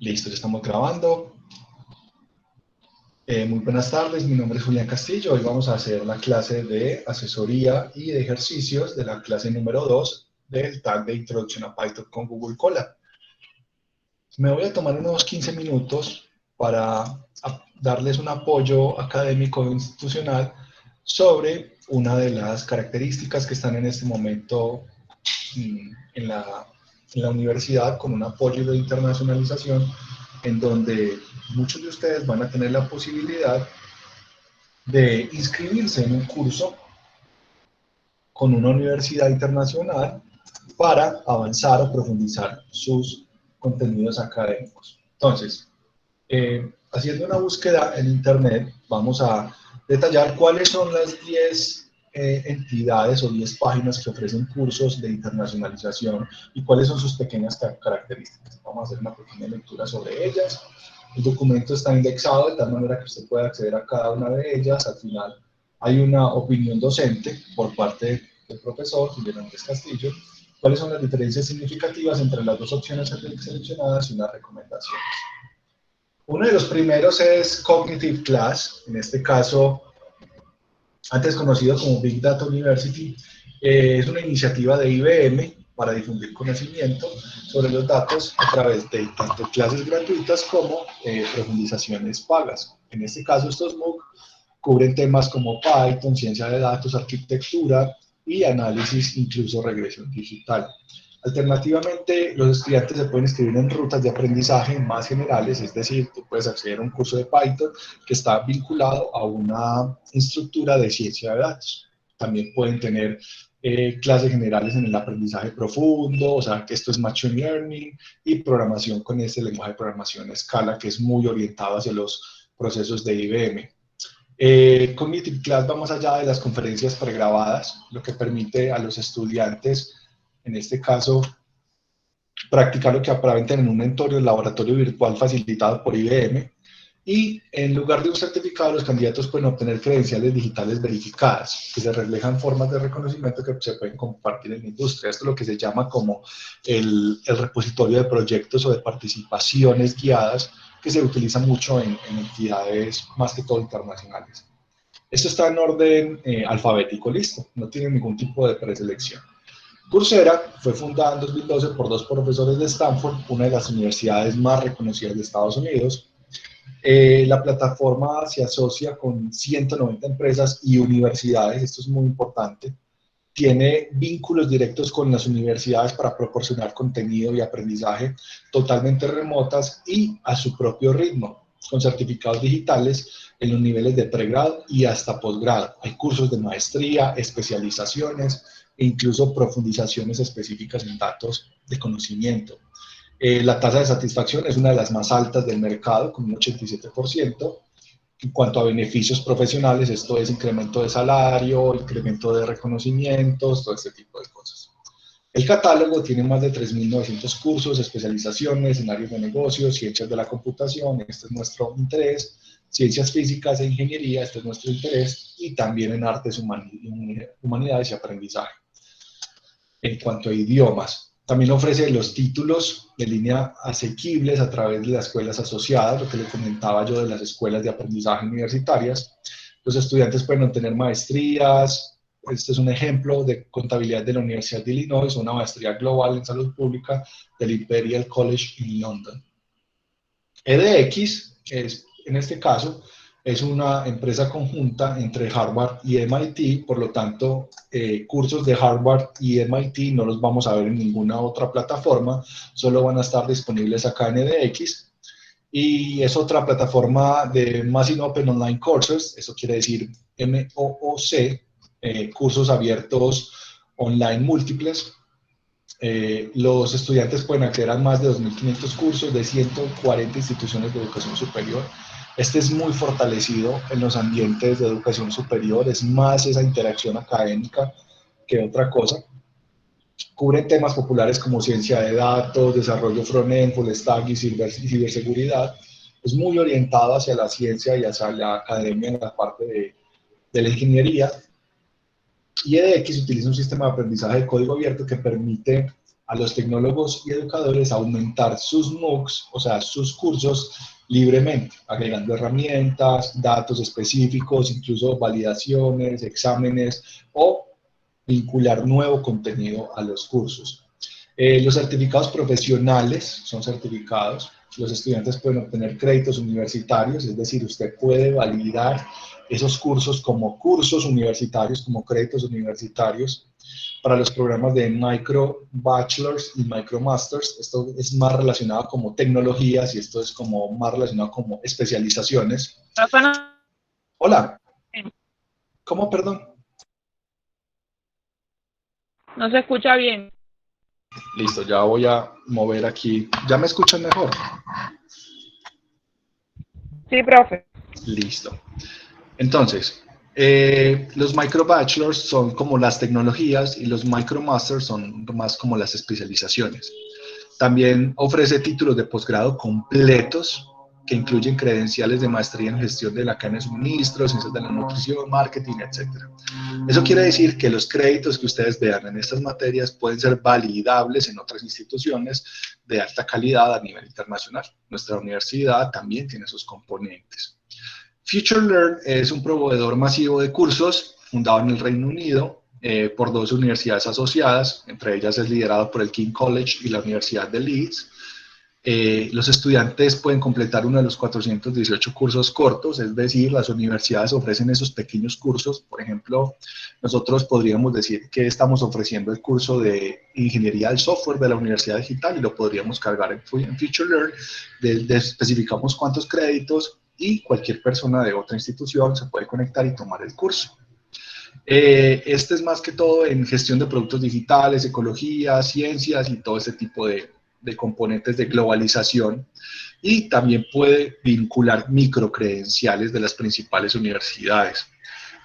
Listo, ya estamos grabando. Muy buenas tardes, mi nombre es Julián Castillo. Hoy vamos a hacer la clase de asesoría y de ejercicios de la clase número 2 del tag de Introducción a Python con Google Colab. Me voy a tomar unos 15 minutos para darles un apoyo académico e institucional sobre una de las características que están en este momento en la universidad con un apoyo de internacionalización en donde muchos de ustedes van a tener la posibilidad de inscribirse en un curso con una universidad internacional para avanzar o profundizar sus contenidos académicos. Entonces, haciendo una búsqueda en Internet, vamos a detallar cuáles son las 10 entidades o 10 páginas que ofrecen cursos de internacionalización y cuáles son sus pequeñas características. Vamos a hacer una pequeña lectura sobre ellas. El documento está indexado de tal manera que usted pueda acceder a cada una de ellas. Al final hay una opinión docente por parte del profesor Julián Andrés Castillo. ¿Cuáles son las diferencias significativas entre las dos opciones seleccionadas y unas recomendaciones? Uno de los primeros es Cognitive Class, en este caso, antes conocido como Big Data University, es una iniciativa de IBM para difundir conocimiento sobre los datos a través de tanto clases gratuitas como profundizaciones pagas. En este caso, estos MOOC cubren temas como Python, ciencia de datos, arquitectura y análisis, incluso regresión digital. Alternativamente, los estudiantes se pueden inscribir en rutas de aprendizaje más generales, es decir, tú puedes acceder a un curso de Python que está vinculado a una estructura de ciencia de datos. También pueden tener clases generales en el aprendizaje profundo, o sea, que esto es Machine Learning, y programación con este lenguaje de programación Scala, que es muy orientado hacia los procesos de IBM. Cognitive Class va más allá de las conferencias pregrabadas, lo que permite a los estudiantes, en este caso, practicar lo que aparentan en un entorno de laboratorio virtual facilitado por IBM, y en lugar de un certificado, los candidatos pueden obtener credenciales digitales verificadas, que se reflejan formas de reconocimiento que se pueden compartir en la industria. Esto es lo que se llama como el repositorio de proyectos o de participaciones guiadas, que se utiliza mucho en entidades más que todo internacionales. Esto está en orden alfabético, listo, no tiene ningún tipo de preselección. Coursera fue fundada en 2012 por dos profesores de Stanford, una de las universidades más reconocidas de Estados Unidos. La plataforma se asocia con 190 empresas y universidades, esto es muy importante. Tiene vínculos directos con las universidades para proporcionar contenido y aprendizaje totalmente remotas y a su propio ritmo, con certificados digitales en los niveles de pregrado y hasta posgrado. Hay cursos de maestría, especializaciones e incluso profundizaciones específicas en datos de conocimiento. La tasa de satisfacción es una de las más altas del mercado, con un 87%. En cuanto a beneficios profesionales, esto es incremento de salario, incremento de reconocimientos, todo este tipo de cosas. El catálogo tiene más de 3.900 cursos, especializaciones en áreas de negocios, ciencias de la computación, este es nuestro interés, ciencias físicas e ingeniería, este es nuestro interés, y también en artes, humanidades y aprendizaje. En cuanto a idiomas, también ofrece los títulos de línea asequibles a través de las escuelas asociadas, lo que le comentaba yo de las escuelas de aprendizaje universitarias. Los estudiantes pueden obtener maestrías. Este es un ejemplo de contabilidad de la Universidad de Illinois, una maestría global en salud pública del Imperial College en London. edX, en este caso, es una empresa conjunta entre Harvard y MIT, por lo tanto, cursos de Harvard y MIT no los vamos a ver en ninguna otra plataforma, solo van a estar disponibles acá en edX, y es otra plataforma de Massive Open Online Courses, eso quiere decir MOOC, cursos abiertos online múltiples. Los estudiantes pueden acceder a más de 2.500 cursos de 140 instituciones de educación superior. Este es muy fortalecido en los ambientes de educación superior, es más esa interacción académica que otra cosa. Cubren temas populares como ciencia de datos, desarrollo front-end, full stack y ciberseguridad. Es muy orientado hacia la ciencia y hacia la academia en la parte de la ingeniería. Y edX utiliza un sistema de aprendizaje de código abierto que permite a los tecnólogos y educadores a aumentar sus MOOCs, o sea, sus cursos libremente, agregando herramientas, datos específicos, incluso validaciones, exámenes o vincular nuevo contenido a los cursos. Los certificados profesionales son certificados. Los estudiantes pueden obtener créditos universitarios, es decir, usted puede validar esos cursos como cursos universitarios, como créditos universitarios para los programas de Micro Bachelors y Micro Masters. Esto es más relacionado como tecnologías y esto es como más relacionado como especializaciones. Hola. ¿Cómo, perdón? No se escucha bien. Listo, ya voy a mover aquí. ¿Ya me escuchan mejor? Sí, profe. Listo. Entonces, los Micro Bachelors son como las tecnologías y los Micro Masters son más como las especializaciones. También ofrece títulos de posgrado completos que incluyen credenciales de maestría en gestión de la cadena de suministros, ciencias de la nutrición, marketing, etc. Eso quiere decir que los créditos que ustedes vean en estas materias pueden ser validables en otras instituciones de alta calidad a nivel internacional. Nuestra universidad también tiene esos componentes. FutureLearn es un proveedor masivo de cursos fundado en el Reino Unido por dos universidades asociadas, entre ellas es liderado por el King College y la Universidad de Leeds. Los estudiantes pueden completar uno de los 418 cursos cortos, es decir, las universidades ofrecen esos pequeños cursos. Por ejemplo, nosotros podríamos decir que estamos ofreciendo el curso de Ingeniería del Software de la Universidad Digital y lo podríamos cargar en FutureLearn, especificamos cuántos créditos y cualquier persona de otra institución se puede conectar y tomar el curso. Este es más que todo en gestión de productos digitales, ecología, ciencias y todo ese tipo de componentes de globalización, y también puede vincular microcredenciales de las principales universidades.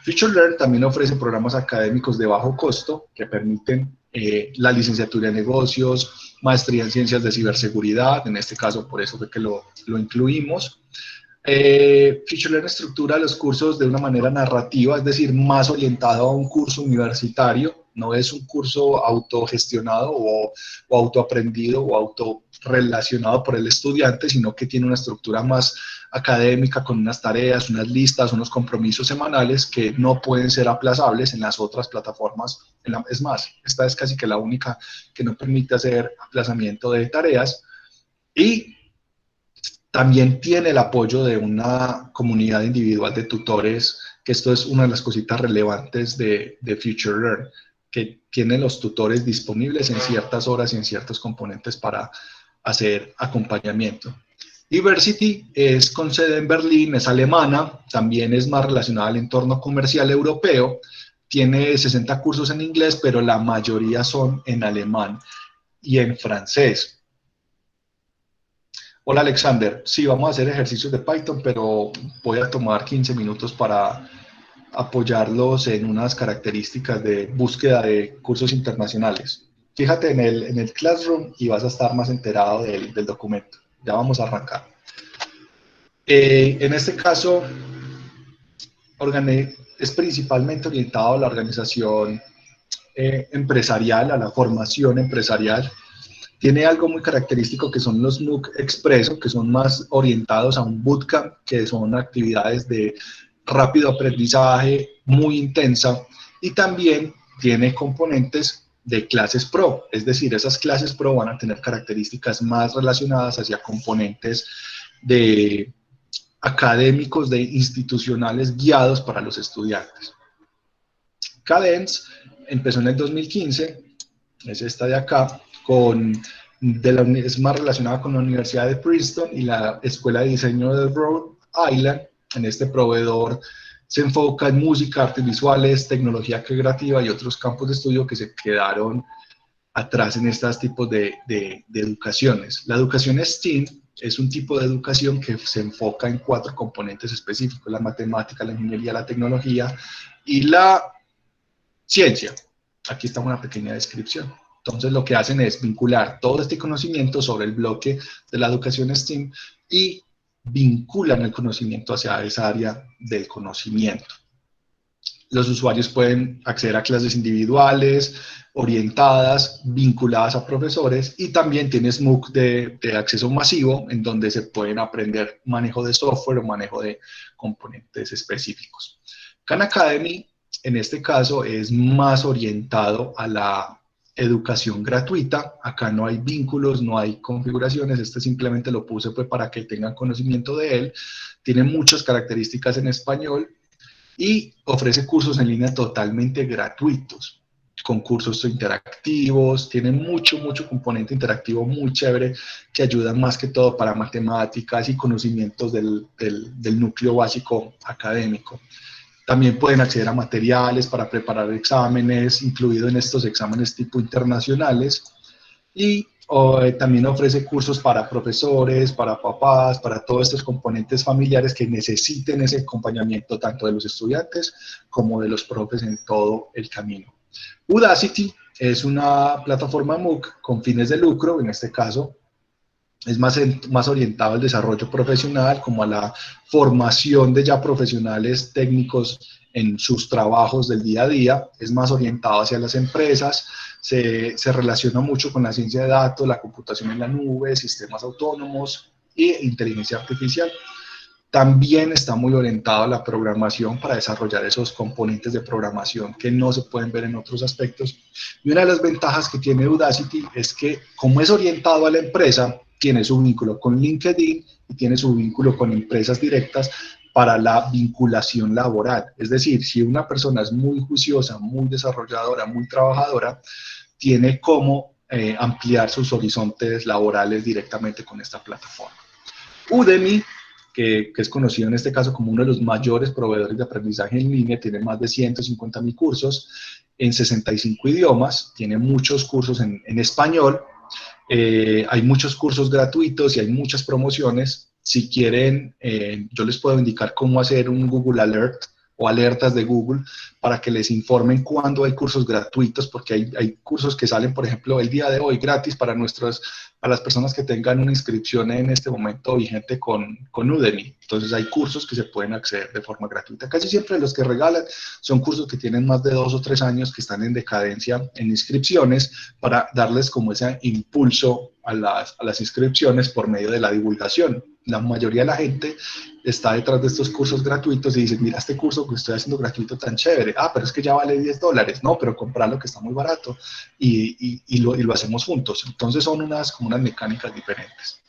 FutureLearn también ofrece programas académicos de bajo costo que permiten la licenciatura en negocios, maestría en ciencias de ciberseguridad, en este caso por eso fue que lo incluimos. FutureLearn estructura los cursos de una manera narrativa, es decir, más orientado a un curso universitario. No es un curso autogestionado o autoaprendido o autorrelacionado por el estudiante, sino que tiene una estructura más académica con unas tareas, unas listas, unos compromisos semanales que no pueden ser aplazables en las otras plataformas. Es más, esta es casi que la única que no permite hacer aplazamiento de tareas, y también tiene el apoyo de una comunidad individual de tutores, que esto es una de las cositas relevantes de FutureLearn, que tiene los tutores disponibles en ciertas horas y en ciertos componentes para hacer acompañamiento. Iversity es con sede en Berlín, es alemana, también es más relacionada al entorno comercial europeo, tiene 60 cursos en inglés, pero la mayoría son en alemán y en francés. Hola Alexander, sí, vamos a hacer ejercicios de Python, pero voy a tomar 15 minutos para apoyarlos en unas características de búsqueda de cursos internacionales. Fíjate en el Classroom y vas a estar más enterado del documento. Ya vamos a arrancar. En este caso, es principalmente orientado a la organización empresarial, a la formación empresarial. Tiene algo muy característico que son los MOOC Expreso, que son más orientados a un bootcamp, que son actividades de rápido aprendizaje, muy intensa, y también tiene componentes de clases pro, es decir, esas clases pro van a tener características más relacionadas hacia componentes de académicos, de institucionales guiados para los estudiantes. Cadence empezó en el 2015, es esta de acá, es más relacionada con la Universidad de Princeton y la Escuela de Diseño de Rhode Island. En este proveedor se enfoca en música, artes visuales, tecnología creativa y otros campos de estudio que se quedaron atrás en estos tipos de educaciones. La educación STEAM es un tipo de educación que se enfoca en 4 componentes específicos: la matemática, la ingeniería, la tecnología y la ciencia. Aquí está una pequeña descripción. Entonces lo que hacen es vincular todo este conocimiento sobre el bloque de la educación STEAM y vinculan el conocimiento hacia esa área del conocimiento. Los usuarios pueden acceder a clases individuales, orientadas, vinculadas a profesores, y también tienes MOOC de acceso masivo, en donde se pueden aprender manejo de software o manejo de componentes específicos. Khan Academy, en este caso, es más orientado a la educación gratuita. Acá no hay vínculos, no hay configuraciones, este simplemente lo puse pues para que tengan conocimiento de él. Tiene muchas características en español y ofrece cursos en línea totalmente gratuitos, con cursos interactivos, tiene mucho componente interactivo muy chévere que ayuda más que todo para matemáticas y conocimientos del núcleo básico académico. También pueden acceder a materiales para preparar exámenes, incluido en estos exámenes tipo internacionales, y también ofrece cursos para profesores, para papás, para todos estos componentes familiares que necesiten ese acompañamiento tanto de los estudiantes como de los profes en todo el camino. Udacity es una plataforma MOOC con fines de lucro, en este caso es más orientado al desarrollo profesional, como a la formación de ya profesionales técnicos en sus trabajos del día a día, es más orientado hacia las empresas, se relaciona mucho con la ciencia de datos, la computación en la nube, sistemas autónomos e inteligencia artificial. También está muy orientado a la programación para desarrollar esos componentes de programación que no se pueden ver en otros aspectos. Y una de las ventajas que tiene Udacity es que, como es orientado a la empresa, tiene su vínculo con LinkedIn y tiene su vínculo con empresas directas para la vinculación laboral. Es decir, si una persona es muy juiciosa, muy desarrolladora, muy trabajadora, tiene cómo ampliar sus horizontes laborales directamente con esta plataforma. Udemy, que es conocido en este caso como uno de los mayores proveedores de aprendizaje en línea, tiene más de 150.000 cursos en 65 idiomas, tiene muchos cursos en español, hay muchos cursos gratuitos y hay muchas promociones. Si quieren, yo les puedo indicar cómo hacer un Google Alert o alertas de Google para que les informen cuando hay cursos gratuitos, porque hay cursos que salen, por ejemplo, el día de hoy gratis para las personas que tengan una inscripción en este momento vigente con Udemy. Entonces hay cursos que se pueden acceder de forma gratuita. Casi siempre los que regalan son cursos que tienen más de 2 o 3 años, que están en decadencia en inscripciones, para darles como ese impulso a las inscripciones por medio de la divulgación. La mayoría de la gente está detrás de estos cursos gratuitos y dice, mira este curso que estoy haciendo gratuito tan chévere, pero es que ya vale $10, no, pero comprarlo que está muy barato y lo hacemos juntos. Entonces son como unas mecánicas diferentes.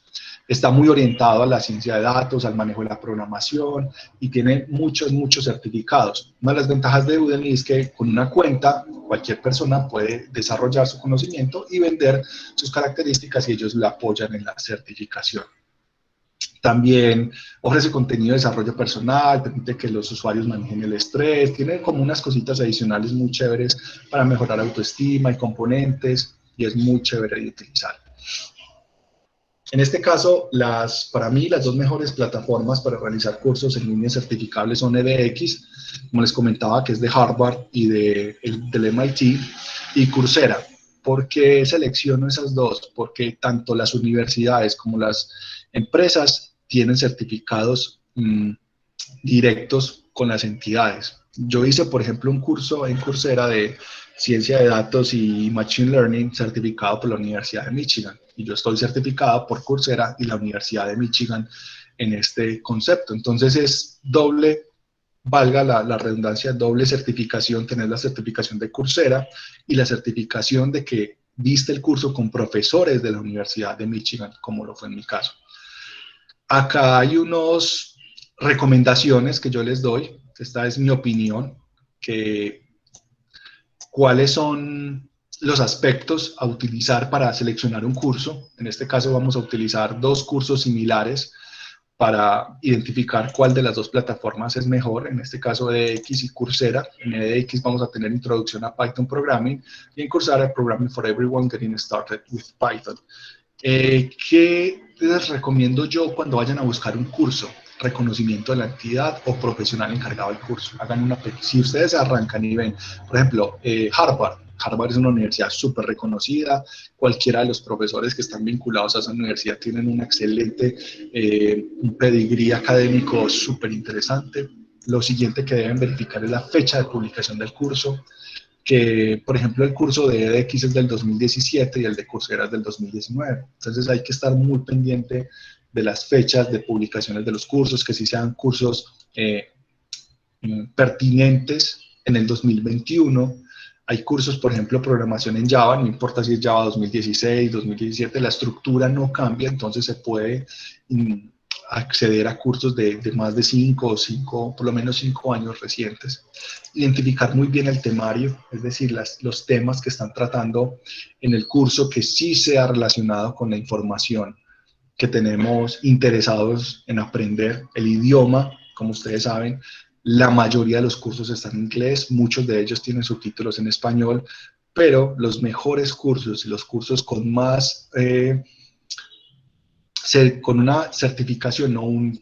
Está muy orientado a la ciencia de datos, al manejo de la programación y tiene muchos certificados. Una de las ventajas de Udemy es que con una cuenta cualquier persona puede desarrollar su conocimiento y vender sus características y ellos la apoyan en la certificación. También ofrece contenido de desarrollo personal, permite que los usuarios manejen el estrés, tiene como unas cositas adicionales muy chéveres para mejorar autoestima y componentes, y es muy chévere de utilizar. En este caso, para mí, las dos mejores plataformas para realizar cursos en línea certificables son edX, como les comentaba, que es de Harvard y del MIT, y Coursera. ¿Por qué selecciono esas dos? Porque tanto las universidades como las empresas tienen certificados directos con las entidades. Yo hice, por ejemplo, un curso en Coursera de Ciencia de Datos y Machine Learning certificado por la Universidad de Michigan. Y yo estoy certificado por Coursera y la Universidad de Michigan en este concepto. Entonces es doble, valga la redundancia, doble certificación, tener la certificación de Coursera y la certificación de que viste el curso con profesores de la Universidad de Michigan, como lo fue en mi caso. Acá hay unas recomendaciones que yo les doy. Esta es mi opinión, cuáles son los aspectos a utilizar para seleccionar un curso. En este caso vamos a utilizar 2 cursos similares para identificar cuál de las 2 plataformas es mejor, en este caso edX y Coursera. En edX vamos a tener Introducción a Python Programming y en Coursera Programming for Everyone, Getting Started with Python. ¿Qué les recomiendo yo cuando vayan a buscar un curso? Reconocimiento de la entidad o profesional encargado del curso. Hagan una petición. Si ustedes arrancan y ven, por ejemplo, Harvard es una universidad súper reconocida, cualquiera de los profesores que están vinculados a esa universidad tienen un excelente un pedigrí académico súper interesante. Lo siguiente que deben verificar es la fecha de publicación del curso, que por ejemplo el curso de edX es del 2017 y el de Coursera es del 2019. Entonces hay que estar muy pendiente de las fechas de publicaciones de los cursos, que sí sean cursos pertinentes en el 2021. Hay cursos, por ejemplo, programación en Java, no importa si es Java 2016, 2017, la estructura no cambia, entonces se puede acceder a cursos de más de 5, por lo menos 5 años recientes. Identificar muy bien el temario, es decir, los temas que están tratando en el curso que sí sea relacionado con la información que tenemos interesados en aprender. El idioma, como ustedes saben, la mayoría de los cursos están en inglés, muchos de ellos tienen subtítulos en español, pero los mejores cursos y los cursos con más, con una certificación o un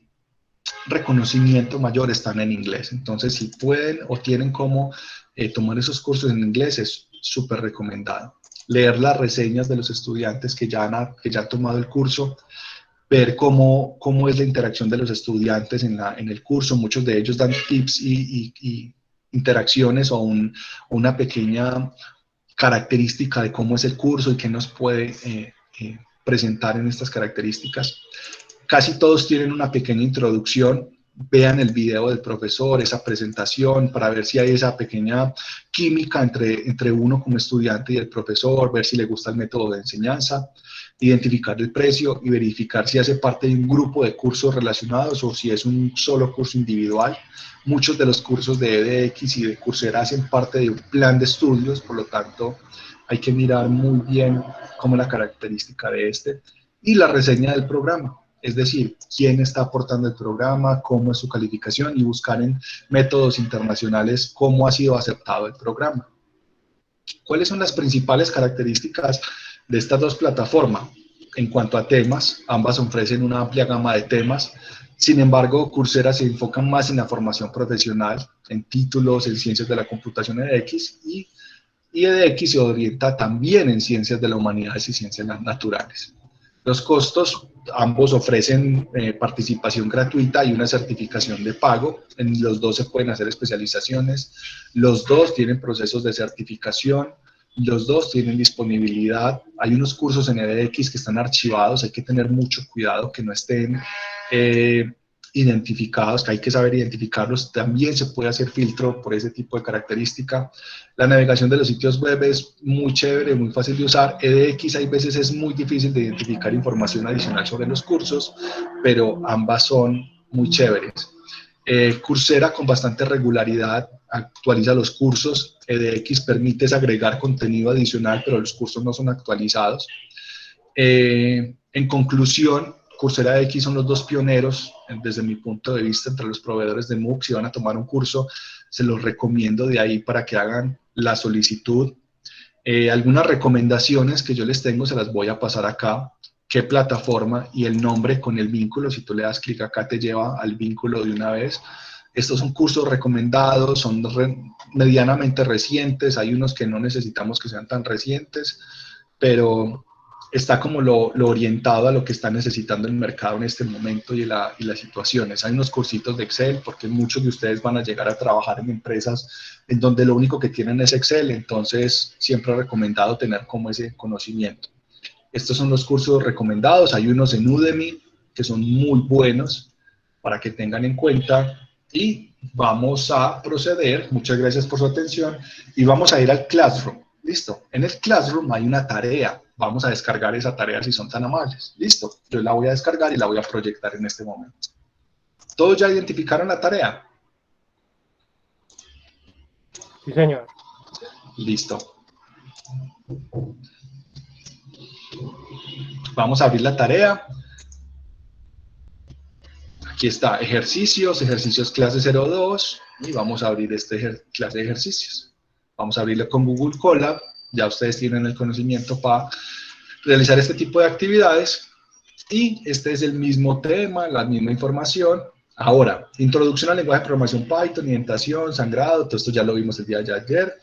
reconocimiento mayor están en inglés. Entonces, si pueden o tienen cómo tomar esos cursos en inglés, es súper recomendado. Leer las reseñas de los estudiantes que ya han tomado el curso, ver cómo es la interacción de los estudiantes en el curso. Muchos de ellos dan tips y interacciones o una pequeña característica de cómo es el curso y qué nos puede presentar en estas características. Casi todos tienen una pequeña introducción. Vean el video del profesor, esa presentación, para ver si hay esa pequeña química entre uno como estudiante y el profesor, ver si le gusta el método de enseñanza, identificar el precio y verificar si hace parte de un grupo de cursos relacionados o si es un solo curso individual. Muchos de los cursos de edX y de Coursera hacen parte de un plan de estudios, por lo tanto hay que mirar muy bien cómo es la característica de este y la reseña del programa. Es decir, quién está aportando el programa, cómo es su calificación y buscar en métodos internacionales cómo ha sido aceptado el programa. ¿Cuáles son las principales características de estas dos plataformas? En cuanto a temas, ambas ofrecen una amplia gama de temas. Sin embargo, Coursera se enfoca más en la formación profesional, en títulos, en ciencias de la computación edX, y edX se orienta también en ciencias de las humanidades y ciencias naturales. Los costos, ambos ofrecen participación gratuita y una certificación de pago. En los dos se pueden hacer especializaciones. Los dos tienen procesos de certificación. Los dos tienen disponibilidad. Hay unos cursos en edX que están archivados. Hay que tener mucho cuidado que no estén identificados, que hay que saber identificarlos. También se puede hacer filtro por ese tipo de característica. La navegación de los sitios web es muy chévere, muy fácil de usar. edX hay veces es muy difícil de identificar información adicional sobre los cursos, pero ambas son muy chéveres. Coursera con bastante regularidad actualiza los cursos. edX permite agregar contenido adicional, pero los cursos no son actualizados. En conclusión, Coursera X son los dos pioneros, desde mi punto de vista, entre los proveedores de MOOC. Si van a tomar un curso, se los recomiendo de ahí para que hagan la solicitud. Algunas recomendaciones que yo les tengo se las voy a pasar acá. Qué plataforma y el nombre con el vínculo. Si tú le das clic acá, te lleva al vínculo de una vez. Estos son cursos recomendados, son medianamente recientes. Hay unos que no necesitamos que sean tan recientes, pero está como lo orientado a lo que está necesitando el mercado en este momento y las situaciones. Hay unos cursitos de Excel, porque muchos de ustedes van a llegar a trabajar en empresas en donde lo único que tienen es Excel, entonces siempre he recomendado tener como ese conocimiento. Estos son los cursos recomendados. Hay unos en Udemy que son muy buenos para que tengan en cuenta. Y vamos a proceder. Muchas gracias por su atención. Y vamos a ir al Classroom. Listo. En el Classroom hay una tarea. Vamos a descargar esa tarea si son tan amables. Listo. Yo la voy a descargar y la voy a proyectar en este momento. ¿Todos ya identificaron la tarea? Sí, señor. Listo. Vamos a abrir la tarea. Aquí está, ejercicios clase 02, y vamos a abrir clase de ejercicios. Vamos a abrirlo con Google Colab. Ya ustedes tienen el conocimiento para realizar este tipo de actividades. Y este es el mismo tema, la misma información. Ahora, introducción al lenguaje de programación Python, indentación, sangrado, todo esto ya lo vimos el día de ayer.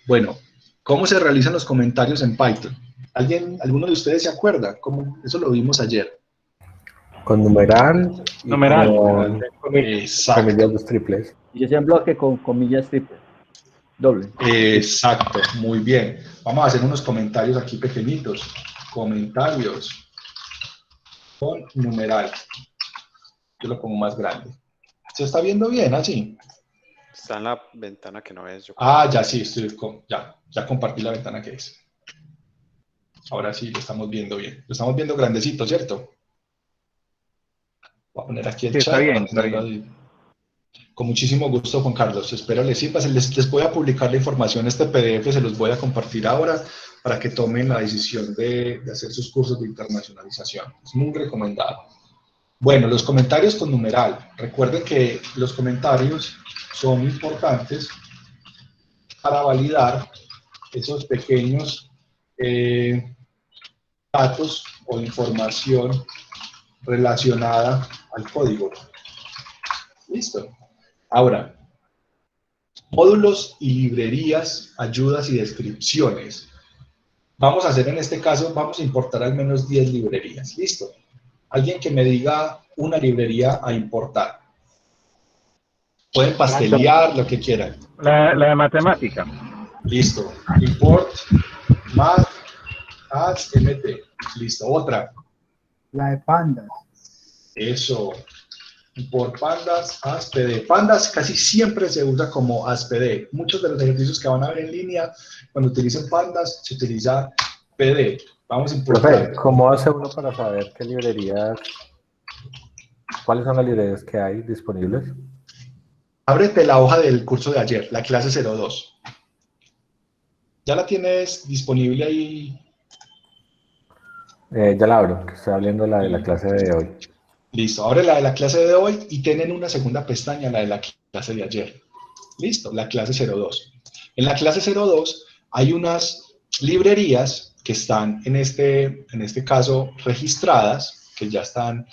Bueno, ¿cómo se realizan los comentarios en Python? ¿Alguno de ustedes se acuerda? Eso lo vimos ayer. Con numeral. Numeral. Exacto. Familias dos triples. Y ese en bloque con comillas triple, doble. Exacto, muy bien. Vamos a hacer unos comentarios aquí pequeñitos. Comentarios con numeral. Yo lo pongo más grande. ¿Se está viendo bien así? Está en la ventana que no ves. Yo Ah, ya sí, ya compartí la ventana que es. Ahora sí lo estamos viendo bien. Lo estamos viendo grandecito, ¿cierto? Voy a poner aquí el Sí, está chat bien, para está tenerlo bien. ahí. Con muchísimo gusto, Juan Carlos. Espero les sirva. Les voy a publicar la información, este PDF, se los voy a compartir ahora para que tomen la decisión de hacer sus cursos de internacionalización. Es muy recomendado. Bueno, los comentarios con numeral. Recuerden que los comentarios son importantes para validar esos pequeños datos o información relacionada al código. ¿Listo? Ahora, módulos y librerías, ayudas y descripciones. Vamos a hacer en este caso, vamos a importar al menos 10 librerías. ¿Listo? Alguien que me diga una librería a importar. Pueden pastelear, lo que quieran. La de matemática. Listo. Import, math, as, mt. Listo. Otra. La de pandas. Eso. Import pandas, as, pd. Pandas casi siempre se usa como as, pd. Muchos de los ejercicios que van a ver en línea, cuando utilicen pandas, se utiliza pd. Vamos a importar. Profe, ¿cómo hace uno para saber qué librerías, cuáles son las librerías que hay disponibles? Ábrete la hoja del curso de ayer, la clase 02. ¿Ya la tienes disponible ahí? Ya la abro, que estoy abriendo la de la clase de hoy. Listo, abre la de la clase de hoy y tienen una segunda pestaña, la de la clase de ayer. Listo, la clase 02. En la clase 02 hay unas librerías que están en este caso registradas, que ya están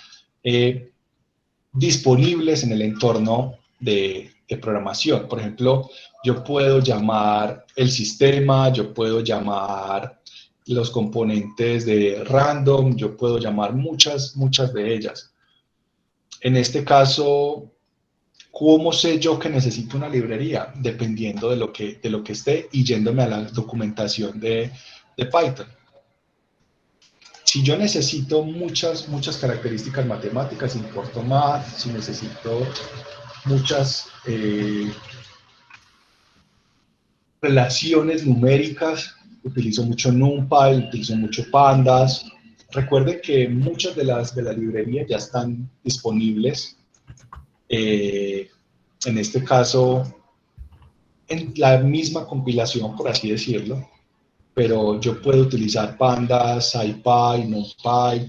disponibles en el entorno de programación. Por ejemplo, yo puedo llamar el sistema, yo puedo llamar los componentes de random, yo puedo llamar muchas de ellas. En este caso, ¿cómo sé yo que necesito una librería? Dependiendo de lo que esté y yéndome a la documentación de Python. Si yo necesito muchas características matemáticas, importo math. Si necesito muchas relaciones numéricas, utilizo mucho NumPy, utilizo mucho Pandas. Recuerden que muchas de las librerías ya están disponibles. En este caso, en la misma compilación, por así decirlo, pero yo puedo utilizar Pandas, SciPy, NumPy,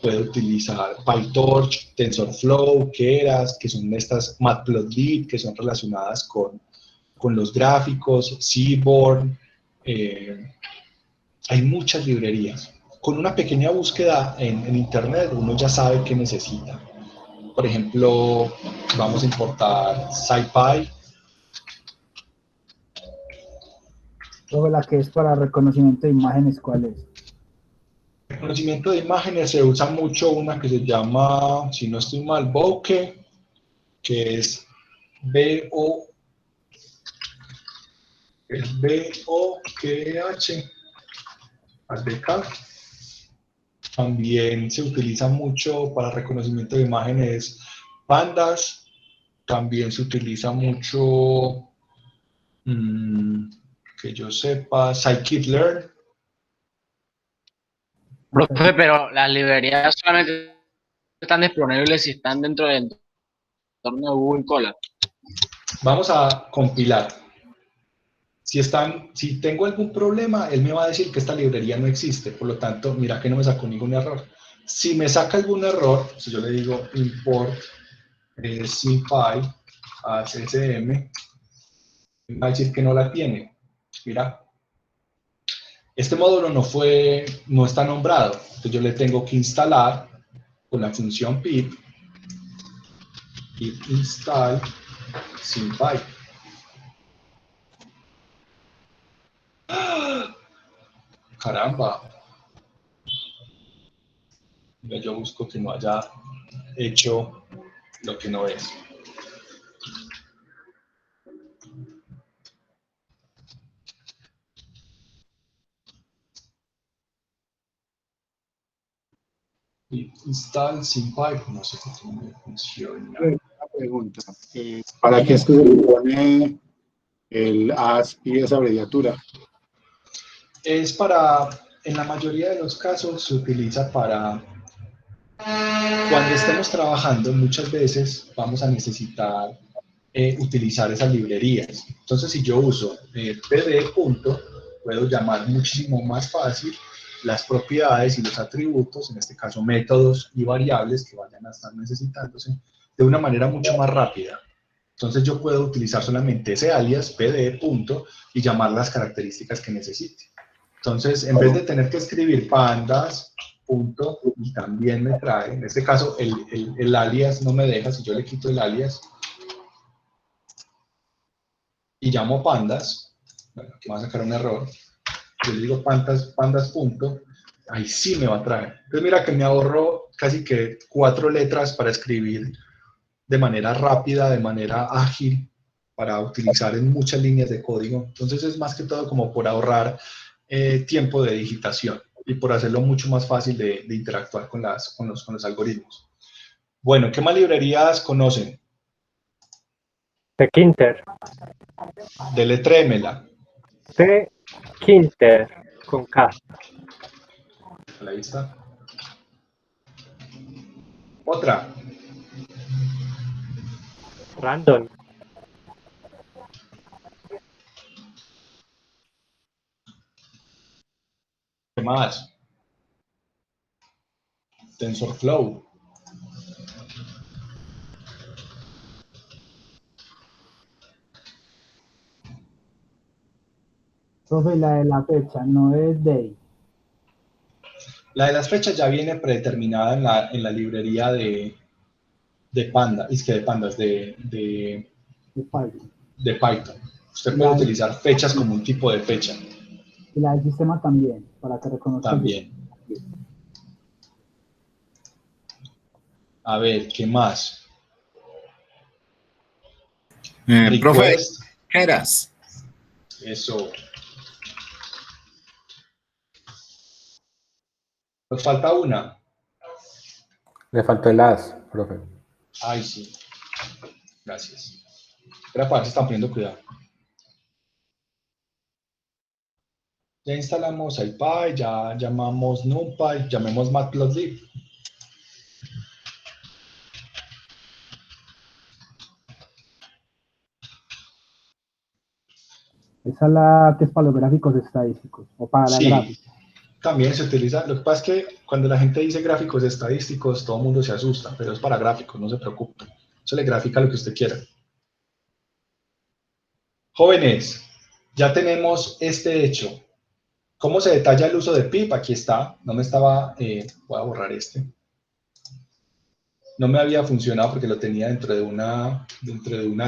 puedo utilizar PyTorch, TensorFlow, Keras, que son estas Matplotlib, que son relacionadas con los gráficos, Seaborn. Hay muchas librerías. Con una pequeña búsqueda en Internet, uno ya sabe qué necesita. Por ejemplo, vamos a importar SciPy. Luego la que es para reconocimiento de imágenes, ¿cuál es? Reconocimiento de imágenes se usa mucho una que se llama, si no estoy mal, Bokeh, que es B-O-K-H, ADK. También se utiliza mucho para reconocimiento de imágenes Pandas. También se utiliza mucho, que yo sepa, Scikit-learn. Profe, pero las librerías solamente están disponibles si están dentro del entorno de Google Colab. Vamos a compilar. Si tengo algún problema, él me va a decir que esta librería no existe. Por lo tanto, mira que no me sacó ningún error. Si me saca algún error, si yo le digo import SciPy a CCM, me va a decir que no la tiene. Mira, este módulo no está nombrado. Entonces yo le tengo que instalar con la función pip install SciPy. Caramba. Yo busco que no haya hecho lo que no es. pip install sin pipe, no sé por qué no me funciona. Una pregunta. ¿Para qué es que se le pone el ASP y esa abreviatura? Es para, en la mayoría de los casos se utiliza para, cuando estemos trabajando, muchas veces vamos a necesitar utilizar esas librerías. Entonces, si yo uso pd. Puedo llamar muchísimo más fácil las propiedades y los atributos, en este caso métodos y variables que vayan a estar necesitándose, de una manera mucho más rápida. Entonces yo puedo utilizar solamente ese alias, pd. Y llamar las características que necesite. Entonces, en vez de tener que escribir pandas, punto, y también me trae, en este caso el alias no me deja, si yo le quito el alias y llamo pandas, bueno, aquí me va a sacar un error, yo le digo pandas punto, ahí sí me va a traer. Entonces mira que me ahorro casi que 4 letras para escribir de manera rápida, de manera ágil, para utilizar en muchas líneas de código. Entonces es más que todo como por ahorrar tiempo de digitación y por hacerlo mucho más fácil de interactuar con los algoritmos. Bueno, ¿qué más librerías conocen? Tkinter. Deletrémela. Tkinter con K. Ahí está. Otra. Random. ¿Qué más? TensorFlow. Profe, la de la fecha, no es day. La de las fechas ya viene predeterminada en la librería de Panda, es que de Pandas, de Python. Usted puede utilizar fechas como un tipo de fecha. Y la del sistema también, para que reconozca. También. A ver, ¿qué más? Profe, eras. Eso. Nos falta una. Le faltó el AS, profe. Ay, sí. Gracias. Espera, para ver si están poniendo cuidado. Ya instalamos SciPy, ya llamamos NumPy, llamemos Matplotlib. Esa es la que es para los gráficos estadísticos, o para la gráfica. También se utiliza, lo que pasa es que cuando la gente dice gráficos estadísticos, todo el mundo se asusta, pero es para gráficos, no se preocupe. Eso le grafica lo que usted quiera. Jóvenes, ya tenemos este hecho. ¿Cómo se detalla el uso de pip? Aquí está, no me estaba, voy a borrar este. No me había funcionado porque lo tenía dentro de una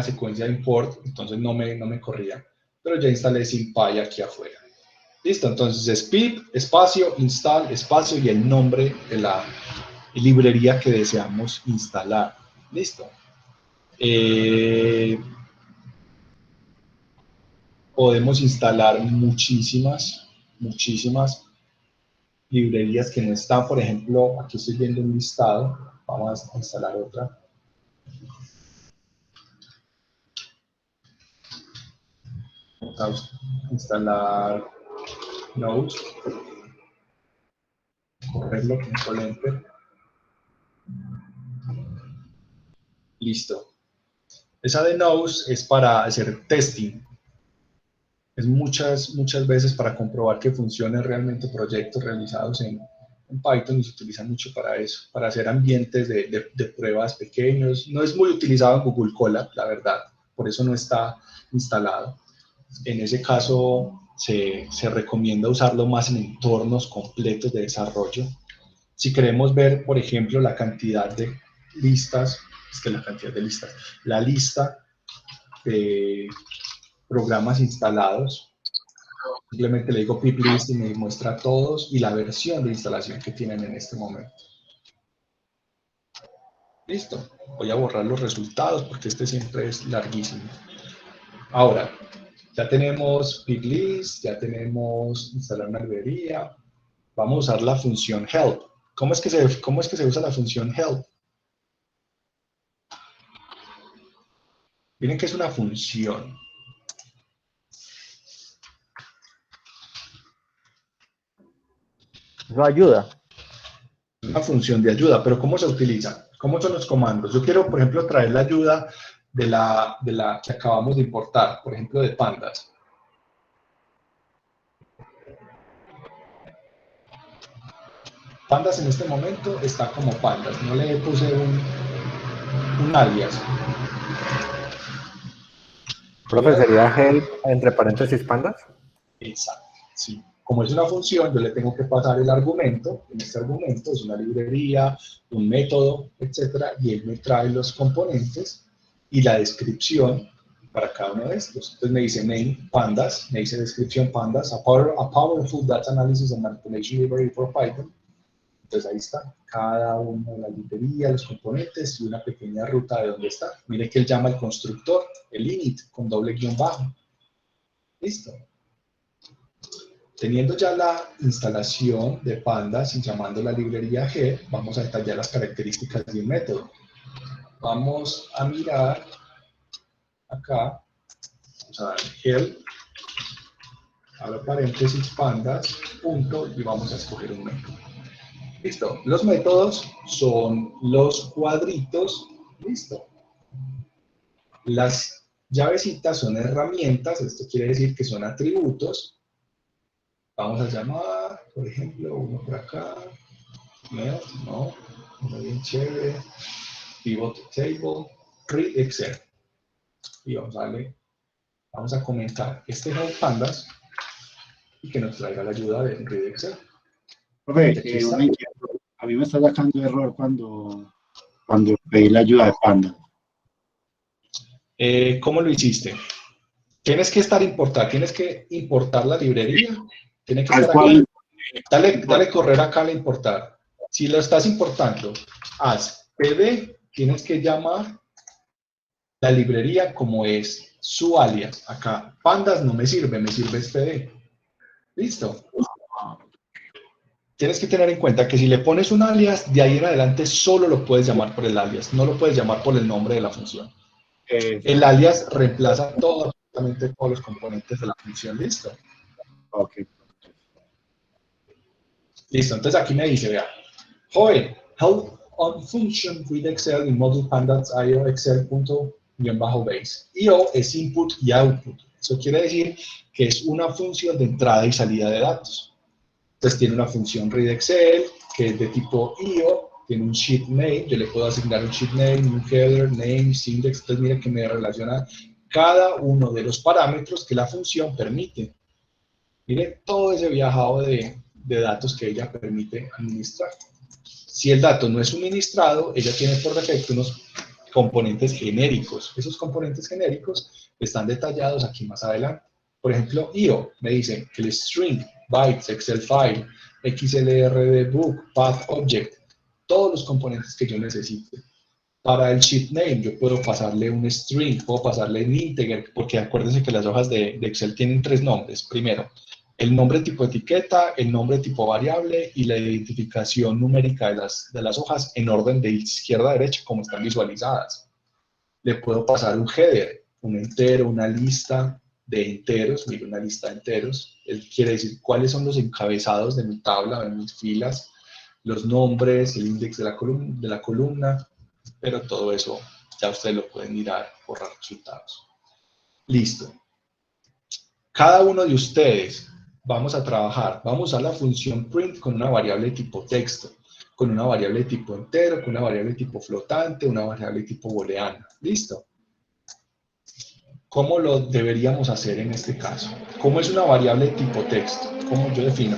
secuencia de import, entonces no me corría. Pero ya instalé SciPy aquí afuera. Listo, entonces es pip, espacio, install, espacio y el nombre de la librería que deseamos instalar. Listo. Podemos instalar muchísimas librerías que no están. Por ejemplo, aquí estoy viendo un listado. Vamos a instalar otra. Vamos a instalar Node. Correrlo con control enter. Listo. Esa de Node es para hacer testing. Es muchas veces para comprobar que funcionen realmente proyectos realizados en Python y se utiliza mucho para eso, para hacer ambientes de pruebas pequeños. No es muy utilizado en Google Colab, la verdad, por eso no está instalado. En ese caso se recomienda usarlo más en entornos completos de desarrollo. Si queremos ver, por ejemplo, la cantidad de listas, la lista de programas instalados, simplemente le digo pip list y me muestra todos y la versión de instalación que tienen en este momento. Listo. Voy a borrar los resultados porque este siempre es larguísimo. Ahora, ya tenemos pip list, ya tenemos instalar una librería. Vamos a usar la función help. ¿Cómo es que se usa la función help? Miren que es una función. Eso ayuda. Una función de ayuda, pero ¿cómo se utiliza? ¿Cómo son los comandos? Yo quiero, por ejemplo, traer la ayuda de la que acabamos de importar, por ejemplo, de pandas. Pandas en este momento está como pandas, no le puse un alias. Profe, ¿sería help entre paréntesis pandas? Exacto, sí. Como es una función, yo le tengo que pasar el argumento. En este argumento es una librería, un método, etcétera, y él me trae los componentes y la descripción para cada uno de estos. Entonces me dice name pandas, me dice descripción pandas, a powerful data analysis and manipulation library for Python. Entonces ahí está, cada una de las librerías, los componentes y una pequeña ruta de dónde está. Mire que él llama el constructor, el init, con doble guión bajo. Listo. Teniendo ya la instalación de pandas y llamando la librería G, vamos a detallar las características de un método. Vamos a mirar acá, vamos a darle help, abro paréntesis pandas, punto, y vamos a escoger un método. Listo. Los métodos son los cuadritos. Listo. Las llavecitas son herramientas. Esto quiere decir que son atributos. Vamos a llamar, por ejemplo, uno por acá. No. Uno bien chévere. Pivot table. Read Excel. Y vamos a comentar este help pandas y que nos traiga la ayuda de Read Excel. Profe, a mí me está sacando error cuando pedí la ayuda de Panda. ¿Cómo lo hiciste? Tienes que importar la librería. Tiene que estar aquí. Dale correr acá a importar. Si lo estás importando, haz pd, tienes que llamar la librería como es su alias. Acá, pandas no me sirve pd. ¿Listo? Tienes que tener en cuenta que si le pones un alias, de ahí en adelante solo lo puedes llamar por el alias, no lo puedes llamar por el nombre de la función. El alias reemplaza absolutamente todos los componentes de la función. ¿Listo? Ok. Listo, entonces aquí me dice, vea, joven, help on function with Excel in module pandas io excel.base. IO es input y output. Eso quiere decir que es una función de entrada y salida de datos. Entonces tiene una función read Excel, que es de tipo IO, tiene un sheet name, yo le puedo asignar un sheet name, un header, name, index, entonces mire que me relaciona cada uno de los parámetros que la función permite. Mire todo ese viajado de datos que ella permite administrar. Si el dato no es suministrado, ella tiene por defecto unos componentes genéricos. Esos componentes genéricos están detallados aquí más adelante. Por ejemplo, IO me dice que el string, bytes, Excel file, XLR book, path object, todos los componentes que yo necesite. Para el sheet name yo puedo pasarle un string, puedo pasarle un integer, porque acuérdense que las hojas de Excel tienen 3 nombres. Primero, el nombre tipo etiqueta, el nombre tipo variable y la identificación numérica de las hojas en orden de izquierda a derecha, como están visualizadas. Le puedo pasar un header, un entero, una lista de enteros, mire, una lista de enteros. Él quiere decir cuáles son los encabezados de mi tabla, de mis filas, los nombres, el índice de la columna, pero todo eso ya ustedes lo pueden mirar, borrar resultados. Listo. Cada uno de ustedes vamos a trabajar, vamos a usar la función print con una variable tipo texto, con una variable tipo entero, con una variable tipo flotante, una variable tipo booleana. ¿Listo? ¿Cómo lo deberíamos hacer en este caso? ¿Cómo es una variable tipo texto? ¿Cómo yo defino?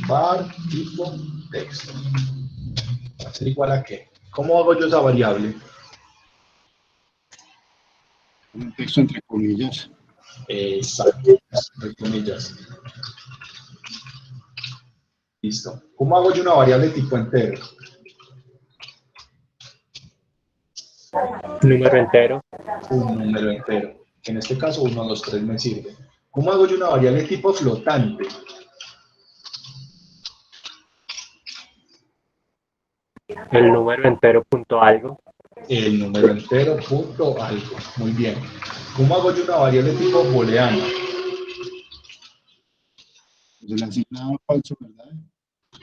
Var tipo texto. ¿Va a ser igual a qué? ¿Cómo hago yo esa variable? Un texto entre comillas. Exacto, entre comillas. Listo. ¿Cómo hago yo una variable tipo entero? Número entero. Un número entero. En este caso 1, 2, 3 me sirve. ¿Cómo hago yo una variable tipo flotante? El número entero punto algo. El número entero punto algo. Muy bien. ¿Cómo hago yo una variable tipo booleana? Pues el asignado falso, ¿verdad?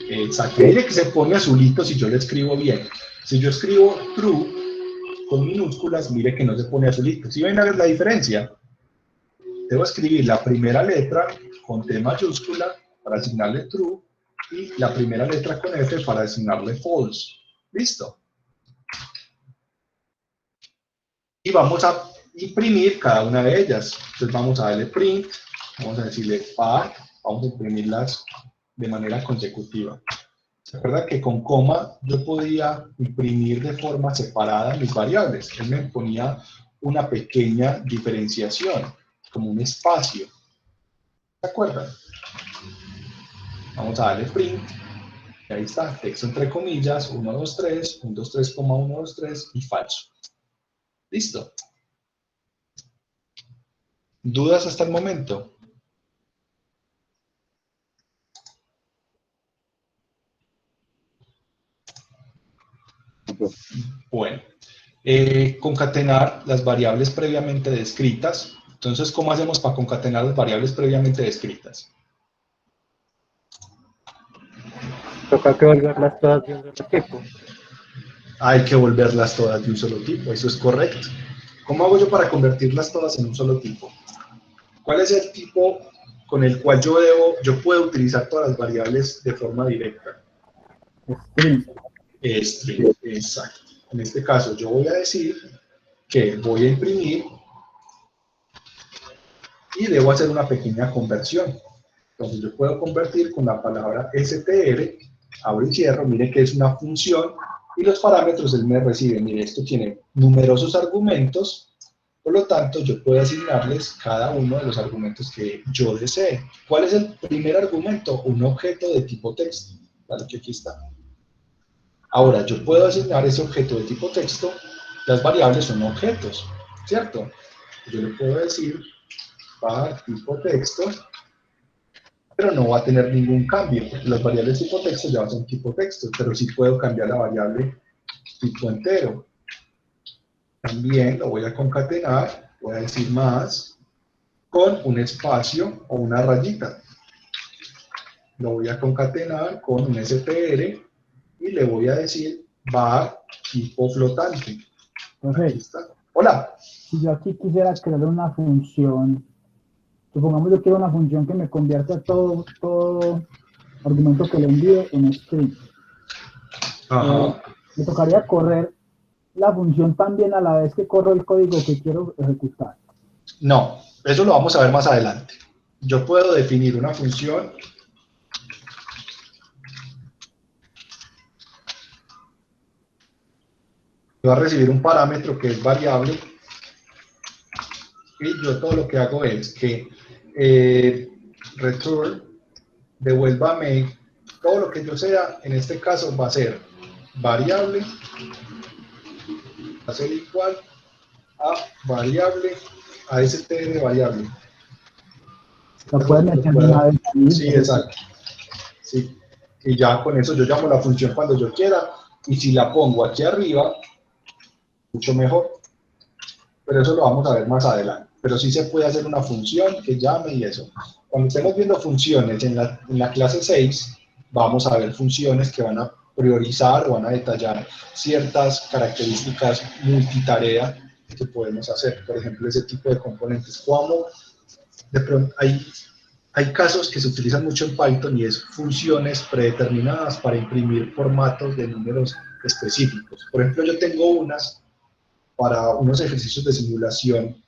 Exacto. Mire que se pone azulito si yo le escribo bien. Si yo escribo true con minúsculas, mire que no se pone azulito. ¿Sí ven la diferencia? Debo escribir la primera letra con T mayúscula para asignarle true y la primera letra con F para asignarle false. ¿Listo? Y vamos a imprimir cada una de ellas. Entonces vamos a darle print, vamos a decirle par, vamos a imprimirlas de manera consecutiva. ¿Se acuerdan que con coma yo podía imprimir de forma separada mis variables? Él me ponía una pequeña diferenciación, como un espacio. ¿Se acuerdan? Vamos a darle print. Y ahí está, texto entre comillas, 1, 2, 3, 1, 2, 3, 1, 2, 3 y falso. ¿Listo? ¿Dudas hasta el momento? Bueno, concatenar las variables previamente descritas. Entonces, ¿cómo hacemos para concatenar las variables previamente descritas? Toca que volverlas todas de un solo tipo. Hay que volverlas todas de un solo tipo, eso es correcto. ¿Cómo hago yo para convertirlas todas en un solo tipo? ¿Cuál es el tipo con el cual yo puedo utilizar todas las variables de forma directa? String. String, exacto. En este caso yo voy a decir que voy a imprimir y debo hacer una pequeña conversión. Entonces yo puedo convertir con la palabra str, abro y cierro, mire que es una función y los parámetros él me recibe. Mire, esto tiene numerosos argumentos, por lo tanto yo puedo asignarles cada uno de los argumentos que yo desee. ¿Cuál es el primer argumento? Un objeto de tipo texto, ¿vale? Que aquí está. Ahora, yo puedo asignar ese objeto de tipo texto, las variables son objetos, ¿cierto? Yo le puedo decir var tipo texto, pero no va a tener ningún cambio, porque las variables tipo texto ya son tipo texto, pero sí puedo cambiar la variable tipo entero. También lo voy a concatenar, voy a decir más, con un espacio o una rayita. Lo voy a concatenar con un str y le voy a decir var tipo flotante. Entonces, Está. Hola. Si yo aquí quisiera crear una función, supongamos yo quiero una función que me convierta todo argumento que le envíe en string. Me tocaría correr la función también a la vez que corro el código que quiero ejecutar. No, eso lo vamos a ver más adelante. Yo puedo definir una función que va a recibir un parámetro que es variable y yo todo lo que hago es que return devuélvame todo lo que yo sea, en este caso va a ser variable, va a ser igual a variable, a str variable. Lo pueden meter de una vez. Sí, exacto. Sí. Y ya con eso yo llamo la función cuando yo quiera, y si la pongo aquí arriba, mucho mejor. Pero eso lo vamos a ver más adelante. Pero sí se puede hacer una función que llame y eso. Cuando estemos viendo funciones en la clase 6, vamos a ver funciones que van a priorizar o van a detallar ciertas características multitarea que podemos hacer. Por ejemplo, ese tipo de componentes. Como de pronto hay casos que se utilizan mucho en Python y es funciones predeterminadas para imprimir formatos de números específicos. Por ejemplo, yo tengo unas para unos ejercicios de simulación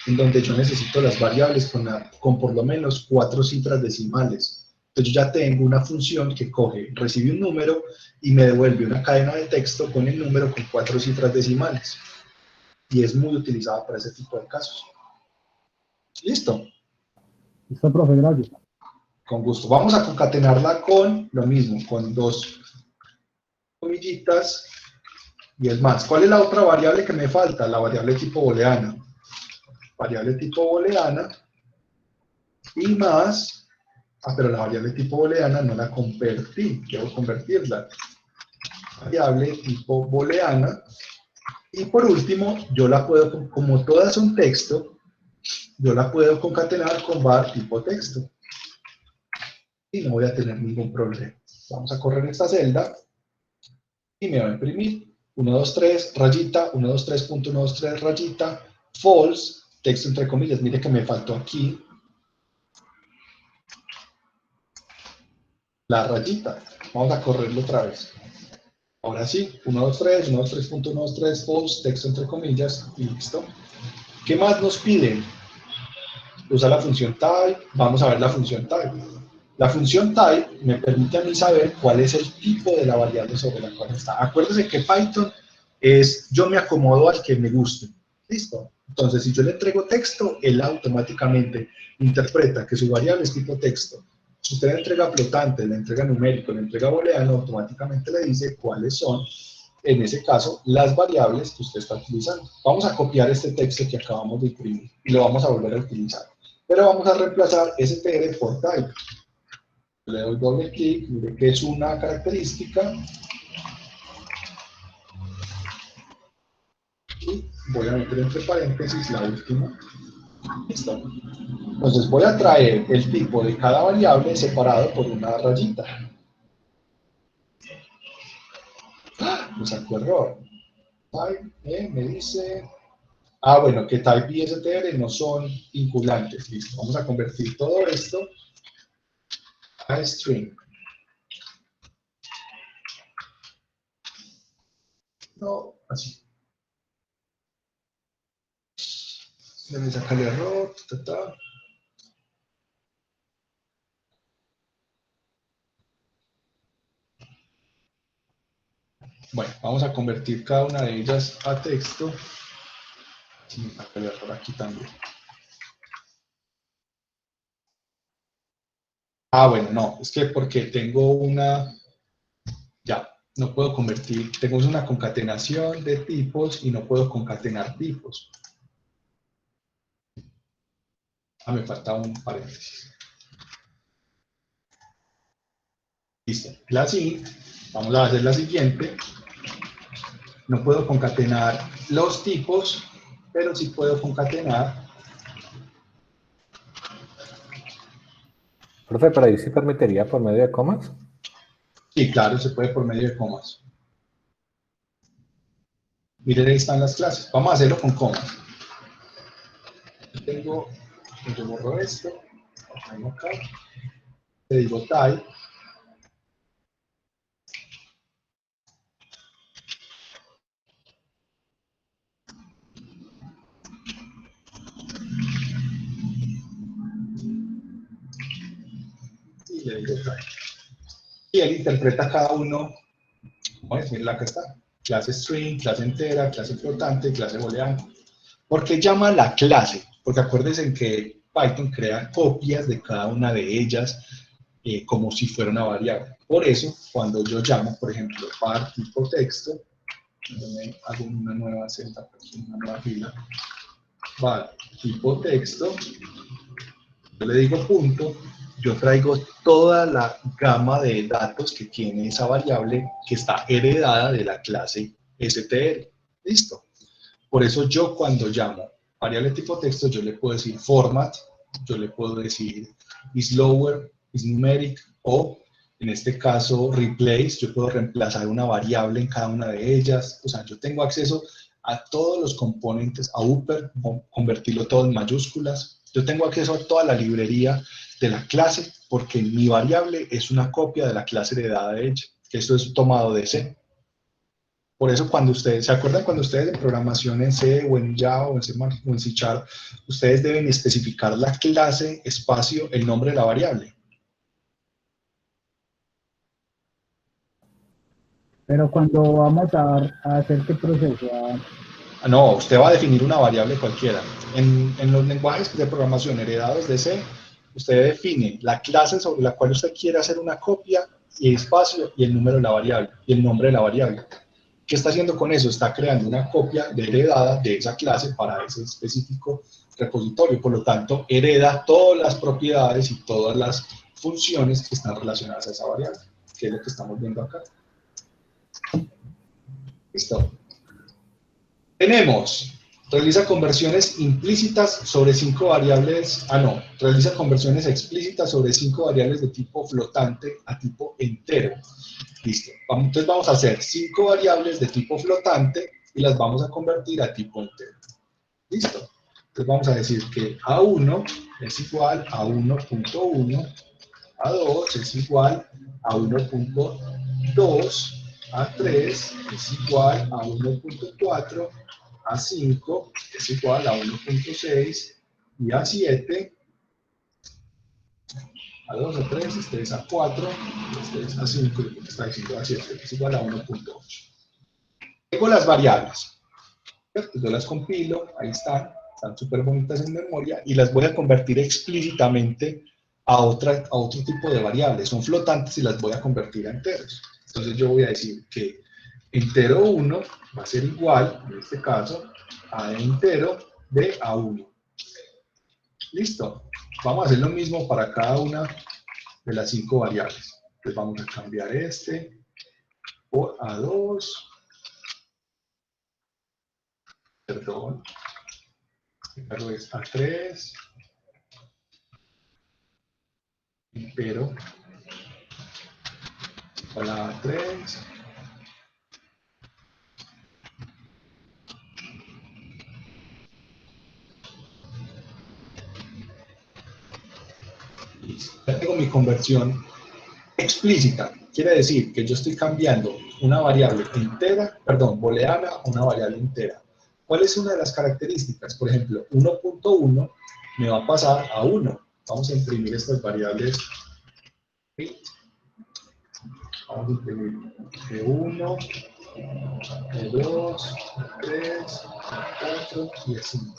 en donde yo necesito las variables con por lo menos 4 cifras decimales. Entonces yo ya tengo una función que recibe un número y me devuelve una cadena de texto con el número con 4 cifras decimales. Y es muy utilizada para ese tipo de casos. ¿Listo? Listo, profe, gracias. Con gusto. Vamos a concatenarla con lo mismo, con 2 comillitas y es más. ¿Cuál es la otra variable que me falta? La variable tipo booleana. Variable tipo booleana y más, pero la variable tipo booleana no la convertí, debo convertirla. variable tipo booleana. Y por último, yo la puedo, como todas son texto, yo la puedo concatenar con var tipo texto. Y no voy a tener ningún problema. Vamos a correr esta celda y me va a imprimir 123 rayita, 123.123 rayita, false, texto entre comillas. Mire que me faltó aquí la rayita. Vamos a correrlo otra vez. Ahora sí, 123, 123.123 false, texto entre comillas y listo. ¿Qué más nos piden? Usa la función type. Vamos a ver la función type. La función type me permite a mí saber cuál es el tipo de la variable sobre la cual está. Acuérdense que Python es, yo me acomodo al que me guste. ¿Listo? Entonces, si yo le entrego texto, él automáticamente interpreta que su variable es tipo texto. Si usted le entrega flotante, le entrega numérico, le entrega booleano, automáticamente le dice cuáles son, en ese caso, las variables que usted está utilizando. Vamos a copiar este texto que acabamos de imprimir y lo vamos a volver a utilizar. Pero vamos a reemplazar str por type. Le doy doble clic, mire que es una característica. Y voy a meter entre paréntesis la última. Listo. Entonces voy a traer el tipo de cada variable separado por una rayita. ¡Ah! Me sacó error. Type, me dice... Ah, bueno, que type y str no son vinculantes. Listo. Vamos a convertir todo esto a string. No, así. Déjame sacar el error. Bueno, vamos a convertir cada una de ellas a texto. Sí, me saca el error aquí también. Ah, bueno, no, es que porque tengo una... Ya, no puedo convertir, tengo una concatenación de tipos y no puedo concatenar tipos. Ah, me falta un paréntesis. Listo. Class int, vamos a hacer la siguiente. No puedo concatenar los tipos, pero sí puedo concatenar. Profe, pero ahí sí permitiría por medio de comas. Sí, claro, se puede por medio de comas. Miren, ahí están las clases. Vamos a hacerlo con comas. Yo borro esto, lo tengo acá, le digo type, y le digo type. Y él interpreta cada uno, miren, acá está, clase string, clase entera, clase flotante, clase booleana. ¿Por qué llama la clase? Porque acuérdense que Python crea copias de cada una de ellas como si fuera una variable. Por eso, cuando yo llamo, por ejemplo, var tipo texto, hago una nueva celda, una nueva fila, var tipo texto, yo le digo punto, yo traigo toda la gama de datos que tiene esa variable que está heredada de la clase str. ¿Listo? Por eso yo cuando llamo variable tipo texto, yo le puedo decir format, yo le puedo decir is lower, is numeric, o en este caso replace, yo puedo reemplazar una variable en cada una de ellas. O sea, yo tengo acceso a todos los componentes, a upper, convertirlo todo en mayúsculas. Yo tengo acceso a toda la librería de la clase porque mi variable es una copia de la clase heredada de ella. Esto es tomado de C. Por eso cuando ustedes, ¿se acuerdan cuando ustedes en programación en C o en Java o en C++ o en C#, ustedes deben especificar la clase, espacio, el nombre de la variable? Pero cuando vamos a hacer qué proceso, No, usted va a definir una variable cualquiera. En los lenguajes de programación heredados de C, usted define la clase sobre la cual usted quiere hacer una copia y espacio y el número de la variable y el nombre de la variable. ¿Qué está haciendo con eso? Está creando una copia heredada de esa clase para ese específico repositorio. Por lo tanto, hereda todas las propiedades y todas las funciones que están relacionadas a esa variable, que es lo que estamos viendo acá. Listo. Tenemos, realiza conversiones implícitas sobre 5 variables, realiza conversiones explícitas sobre 5 variables de tipo flotante a tipo entero. Listo. Entonces vamos a hacer 5 variables de tipo flotante y las vamos a convertir a tipo entero. Listo. Entonces vamos a decir que A1 es igual a 1.1, A2 es igual a 1.2, A3 es igual a 1.4, A5 es igual a 1.6 y A7, A2, A3, este es A4, este es A5 y está diciendo A7, es igual a 1.8. Tengo las variables, ¿cierto? Yo las compilo, ahí están súper bonitas en memoria y las voy a convertir explícitamente a otro tipo de variables. Son flotantes y las voy a convertir a enteros. Entonces yo voy a decir que entero 1 va a ser igual, en este caso, a entero de A1. Listo. Vamos a hacer lo mismo para cada una de las 5 variables. Entonces vamos a cambiar este por A2. Perdón. Pero es A3. Entero. Para A3. Ya tengo mi conversión explícita. Quiere decir que yo estoy cambiando una variable entera, perdón, booleana a una variable entera. ¿Cuál es una de las características? Por ejemplo, 1.1 me va a pasar a 1. Vamos a imprimir estas variables. Vamos a imprimir E1, E2, E3, E4 y E5.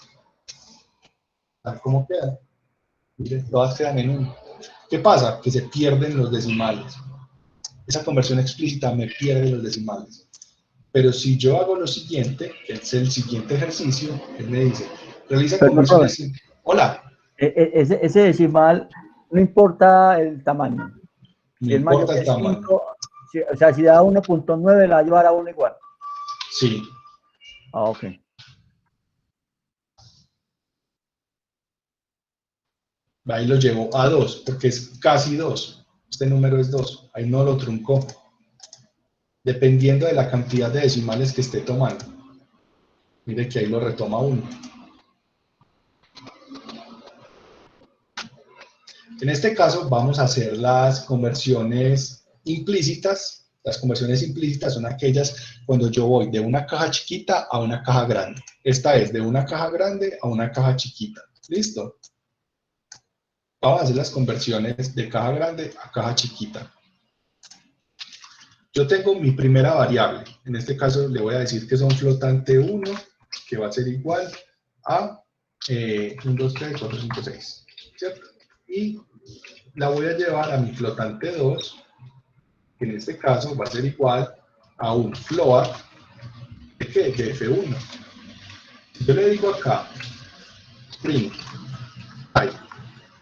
¿Cómo queda? Miren, todas quedan en 1. ¿Qué pasa? Que se pierden los decimales. Esa conversión explícita me pierde los decimales. Pero si yo hago lo siguiente, que es el siguiente ejercicio, él me dice, realiza conversiones... Hola. Ese decimal, no importa el tamaño. No importa el tamaño. 5, o sea, si da 1.9, la va a llevar a 1 igual. Sí. Ah, ok. Ahí lo llevo a 2, porque es casi 2. Este número es 2. Ahí no lo truncó. Dependiendo de la cantidad de decimales que esté tomando. Mire que ahí lo retoma 1. En este caso vamos a hacer las conversiones implícitas. Las conversiones implícitas son aquellas cuando yo voy de una caja chiquita a una caja grande. Esta es de una caja grande a una caja chiquita. ¿Listo? Vamos a hacer las conversiones de caja grande a caja chiquita. Yo tengo mi primera variable. En este caso le voy a decir que son flotante 1, que va a ser igual a 1, 2, 3, 4, 5, 6. ¿Cierto? Y la voy a llevar a mi flotante 2, que en este caso va a ser igual a un float de F1. Si yo le digo acá, print type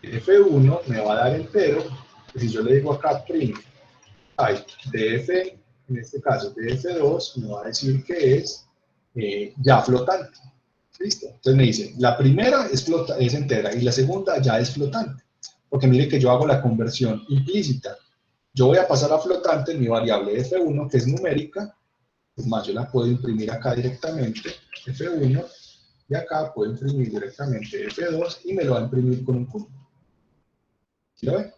F1 me va a dar entero, y si yo le digo acá print type de F, en este caso de F2, me va a decir que es ya flotante. ¿Listo? Entonces me dice, la primera es entera y la segunda ya es flotante. Porque mire que yo hago la conversión implícita. Yo voy a pasar a flotante mi variable F1, que es numérica. Es más, yo la puedo imprimir acá directamente, F1, y acá puedo imprimir directamente F2 y me lo va a imprimir con un cubo. ¿Sí lo ve?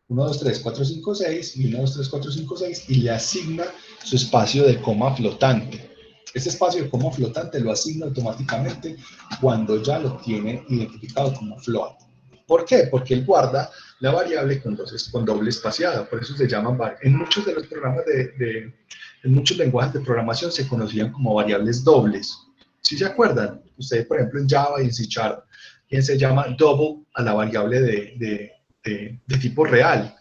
1, 2, 3, 4, 5, 6, y 1, 2, 3, 4, 5, 6, y le asigna su espacio de coma flotante. Este espacio de coma flotante lo asigna automáticamente cuando ya lo tiene identificado como float. ¿Por qué? Porque él guarda la variable con doble espaciada, por eso se llaman, en muchos de los programas en muchos lenguajes de programación se conocían como variables dobles. ¿Sí se acuerdan? Ustedes, por ejemplo, en Java y en C# se llama double a la variable de tipo real,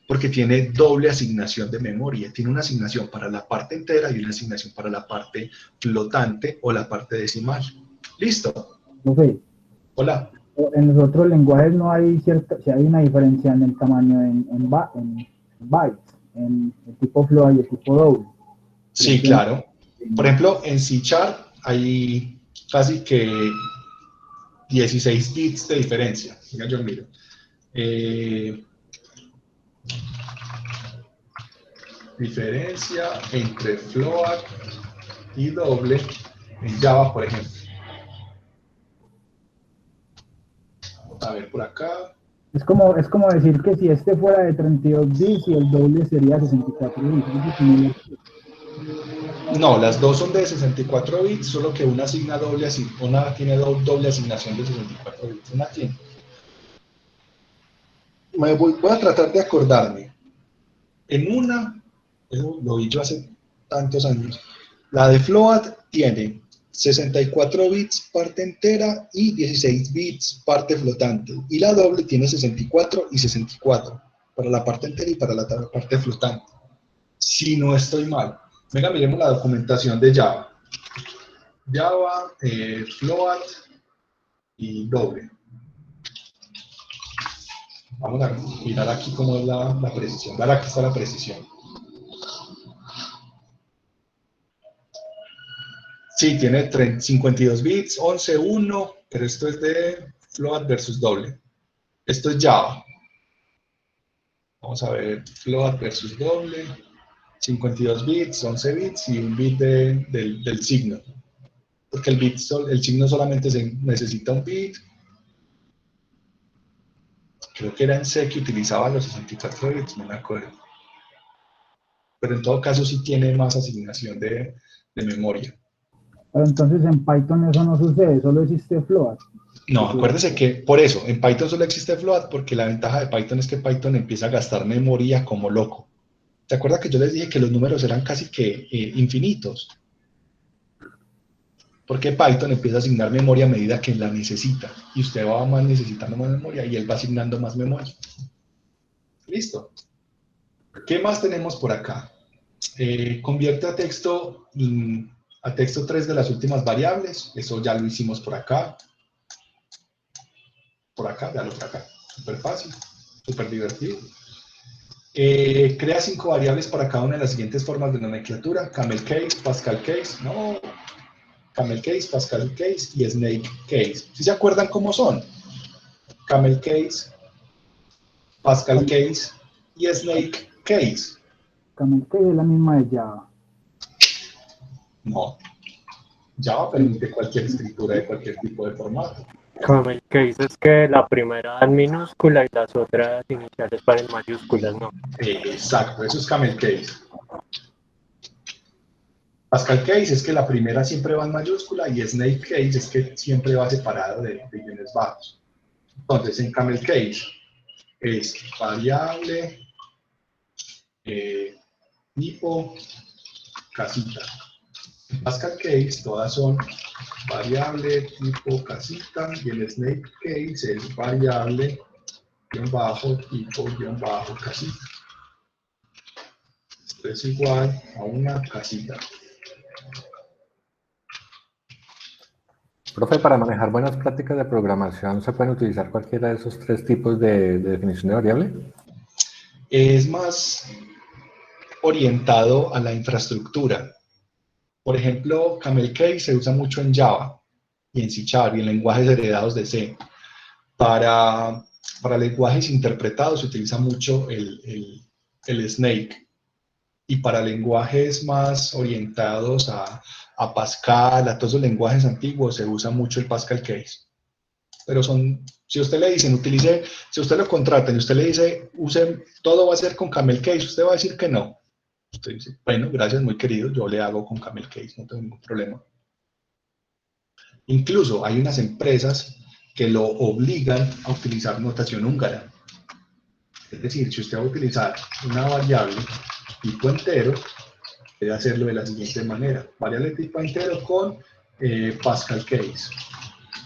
porque tiene doble asignación de memoria, tiene una asignación para la parte entera y una asignación para la parte flotante o la parte decimal. ¿Listo? Profe, Hola. en los otros lenguajes no hay si hay una diferencia en el tamaño en bytes, en el tipo float y el tipo doble. Sí, claro. Por ejemplo, en C# hay casi que 16 bits de diferencia. Venga, yo miro. Diferencia entre float y doble en Java, por ejemplo. Vamos a ver por acá. Es como decir que si este fuera de 32 bits y el doble sería 64 bits. No, las dos son de 64 bits, solo que una asigna doble, una tiene doble asignación de 64 bits. Una tiene. Voy a tratar de acordarme. En una, eso lo vi yo hace tantos años, la de float tiene 64 bits parte entera y 16 bits parte flotante. Y la doble tiene 64 y 64 para la parte entera y para la parte flotante. Si no estoy mal. Venga, miremos la documentación de Java. Java, float y doble. Vamos a mirar aquí cómo es la precisión. Vale, aquí está la precisión. Sí, tiene 52 bits, 11, 1, pero esto es de float versus doble. Esto es Java. Vamos a ver, float versus doble. 52 bits, 11 bits y un bit del signo. Porque el signo solamente necesita un bit. Creo que era en C que utilizaba los 64 bits, no me acuerdo. Pero en todo caso sí tiene más asignación de memoria. Pero entonces en Python eso no sucede, solo existe float. No, acuérdese que por eso, en Python solo existe float porque la ventaja de Python es que Python empieza a gastar memoria como loco. ¿Se acuerda que yo les dije que los números eran casi que infinitos? Porque Python empieza a asignar memoria a medida que la necesita. Y usted va más necesitando más memoria y él va asignando más memoria. ¿Listo? ¿Qué más tenemos por acá? Convierte a texto 3 de las últimas variables. Eso ya lo hicimos por acá. Por acá, véalo por acá. Súper fácil, súper divertido. Crea 5 variables para cada una de las siguientes formas de nomenclatura: camel case, Pascal case, no, camel case, Pascal case y snake case. ¿Sí se acuerdan cómo son? Camel case, Pascal case y snake case. Camel case es la misma de Java. No, Java permite cualquier escritura de cualquier tipo de formato. Camel case es que la primera va en minúscula y las otras iniciales van en mayúsculas, ¿no? Exacto, eso es camel case. Pascal case es que la primera siempre va en mayúscula y snake case es que siempre va separado de guiones bajos. Entonces, en camel case es variable, tipo, casita. En Pascal case todas son variable, tipo, casita, y el snake case es variable, guión bajo, tipo, guión bajo, casita. Esto es igual a una casita. Profe, para manejar buenas prácticas de programación, ¿se pueden utilizar cualquiera de esos 3 tipos de definición de variable? Es más orientado a la infraestructura. Por ejemplo, camel case se usa mucho en Java y en C# y en lenguajes heredados de C. Para lenguajes interpretados se utiliza mucho el snake. Y para lenguajes más orientados a Pascal, a todos los lenguajes antiguos, se usa mucho el Pascal case. Pero si usted le dicen, si usted lo contrata y usted le dice, todo va a ser con camel case, usted va a decir que no. Usted dice, bueno, gracias, muy querido, yo le hago con camel case, no tengo ningún problema. Incluso hay unas empresas que lo obligan a utilizar notación húngara. Es decir, si usted va a utilizar una variable tipo entero, debe hacerlo de la siguiente manera: variable tipo entero con Pascal case.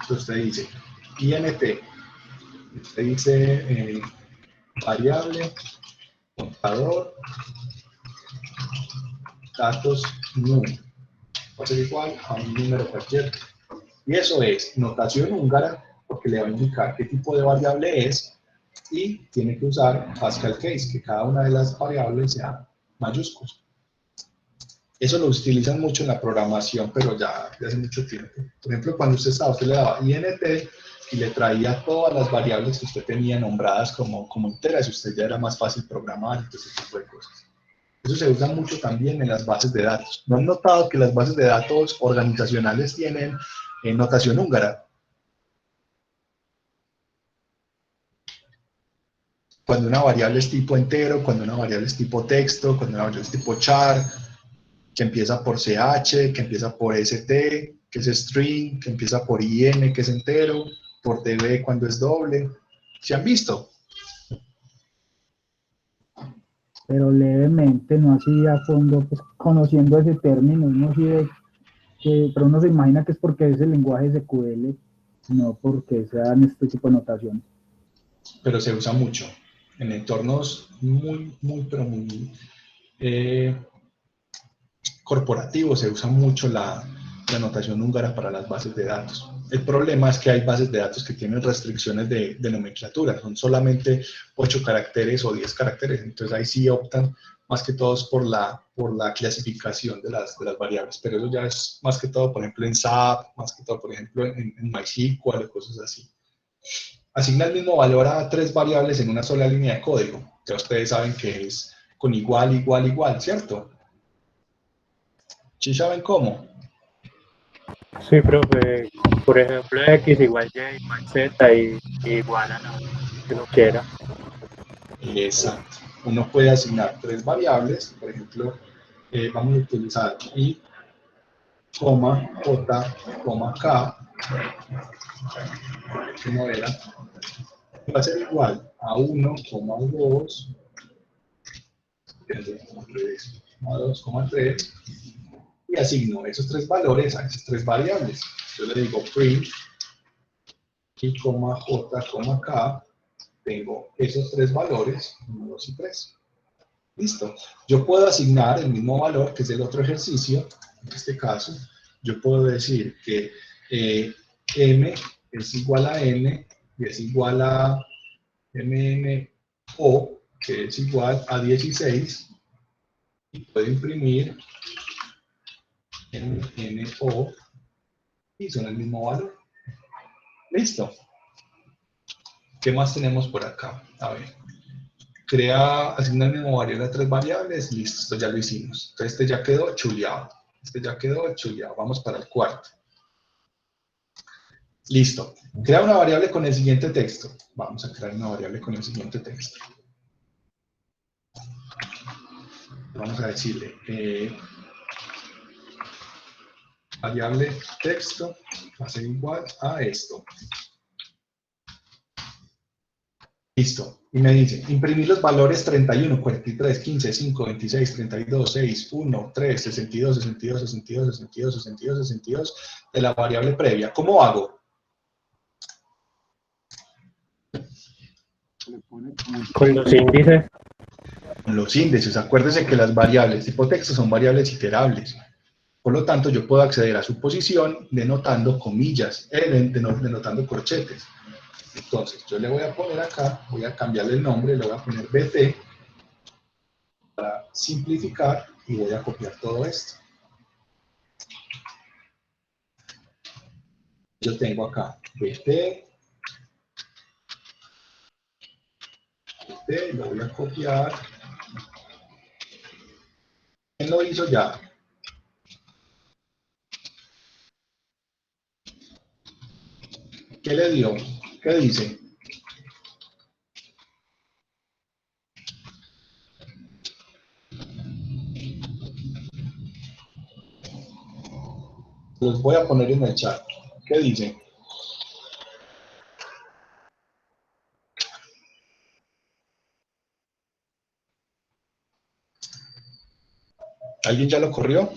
Entonces usted dice int, usted dice variable, contador, datos número, va a ser igual a un número cualquiera. Y eso es notación húngara, porque le va a indicar qué tipo de variable es, y tiene que usar Pascal case, que cada una de las variables sea mayúsculas. Eso lo utilizan mucho en la programación, pero ya de hace mucho tiempo. Por ejemplo, cuando usted le daba int y le traía todas las variables que usted tenía nombradas como enteras, y usted ya era más fácil programar y todo ese tipo de cosas. Eso se usa mucho también en las bases de datos. ¿No han notado que las bases de datos organizacionales tienen notación húngara? Cuando una variable es tipo entero, cuando una variable es tipo texto, cuando una variable es tipo char, que empieza por ch, que empieza por st, que es string, que empieza por in, que es entero, por db cuando es doble. ¿Se han visto? Pero levemente, no así a fondo, pues conociendo ese término, uno sí ve que, pero uno se imagina que es porque es el lenguaje SQL, no porque sean este tipo de notaciones. Pero se usa mucho en entornos muy corporativos, se usa mucho la notación húngara para las bases de datos. El problema es que hay bases de datos que tienen restricciones de nomenclatura, son solamente 8 caracteres o 10 caracteres, entonces ahí sí optan más que todos por la clasificación de las variables, pero eso ya es más que todo, por ejemplo, en SAP, más que todo, por ejemplo, en MySQL o cosas así. Asigna el mismo valor a 3 variables en una sola línea de código. Ya ustedes saben que es con igual, igual, igual, ¿cierto? ¿Sí saben cómo? Sí, profe. Por ejemplo, X igual Y igual Z y igual a la que uno quiera. Exacto. Uno puede asignar 3 variables, por ejemplo, vamos a utilizar i, j, k, que no era, va a ser igual a 1, 2, a 2, 3, y asigno esos 3 valores a esas 3 variables. Yo le digo print i, j, k, tengo esos 3 valores, 1, 2 y 3. Listo. Yo puedo asignar el mismo valor, que es el otro ejercicio, en este caso, yo puedo decir que m es igual a n y es igual a mno, que es igual a 16, y puedo imprimir mno y son el mismo valor. Listo. ¿Qué más tenemos por acá? A ver. Asigna el mismo variable a 3 variables, listo, esto ya lo hicimos. Entonces este ya quedó chuleado. Vamos para el cuarto. Listo. Crea una variable con el siguiente texto. Vamos a crear una variable con el siguiente texto. Vamos a decirle variable texto va a ser igual a esto. Listo. Y me dice, imprimir los valores 31, 43, 15, 5, 26, 32, 6, 1, 3, 62, 62, 62, 62, 62, 62 de la variable previa. ¿Cómo hago? Con los índices. Con los índices. Acuérdese que las variables tipo texto son variables iterables. Por lo tanto, yo puedo acceder a su posición denotando comillas, denotando corchetes. Entonces, yo le voy a poner acá, voy a cambiarle el nombre, le voy a poner BT para simplificar y voy a copiar todo esto. Yo tengo acá BT, lo voy a copiar. ¿Quién lo hizo ya? ¿Qué le dio? ¿Qué dice? Los voy a poner en el chat. ¿Qué dice? ¿Alguien ya lo corrió?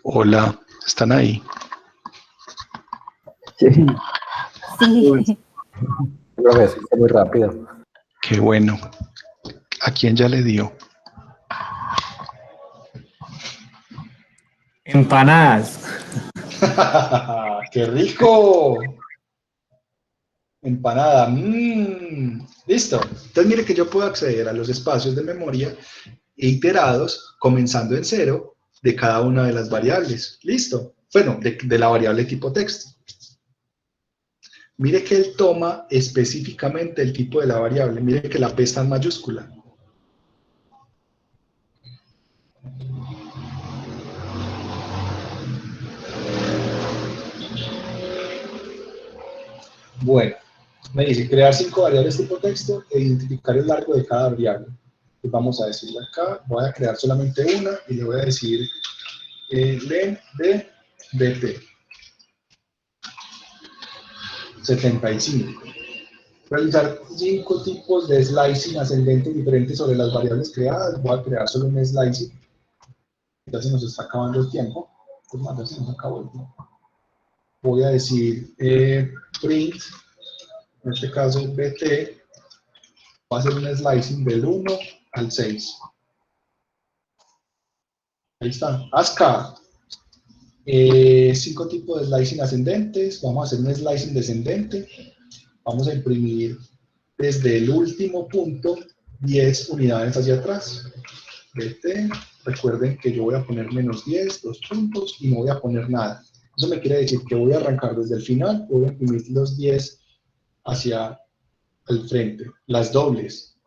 Hola, ¿están ahí? Sí. Sí. Profe, es muy rápido. Qué bueno. quién ya le dio? Empanadas. ¡Qué rico! Empanada. Listo. Entonces mire que yo puedo acceder a los espacios de memoria iterados, comenzando en 0, de cada una de las variables. ¿Listo? Bueno, de la variable tipo texto. Mire que él toma específicamente el tipo de la variable. Mire que la P está en mayúscula. Bueno, me dice crear 5 variables tipo texto e identificar el largo de cada variable. Pues vamos a decirle acá, voy a crear solamente una y le voy a decir len de bt 75. Realizar 5 tipos de slicing ascendente diferentes sobre las variables creadas. Voy a crear solo un slicing. Ya se nos está acabando el tiempo. Pues más, ya se nos acabó el tiempo. Voy a decir print, en este caso bt, va a hacer un slicing del 1 al 6. Ahí está. Acá, 5 tipos de slicing ascendentes. Vamos a hacer un slicing descendente. Vamos a imprimir desde el último punto 10 unidades hacia atrás. Bt, recuerden que yo voy a poner -10, 2 puntos, y no voy a poner nada. Eso me quiere decir que voy a arrancar desde el final, voy a imprimir los 10 hacia el frente, las dobles.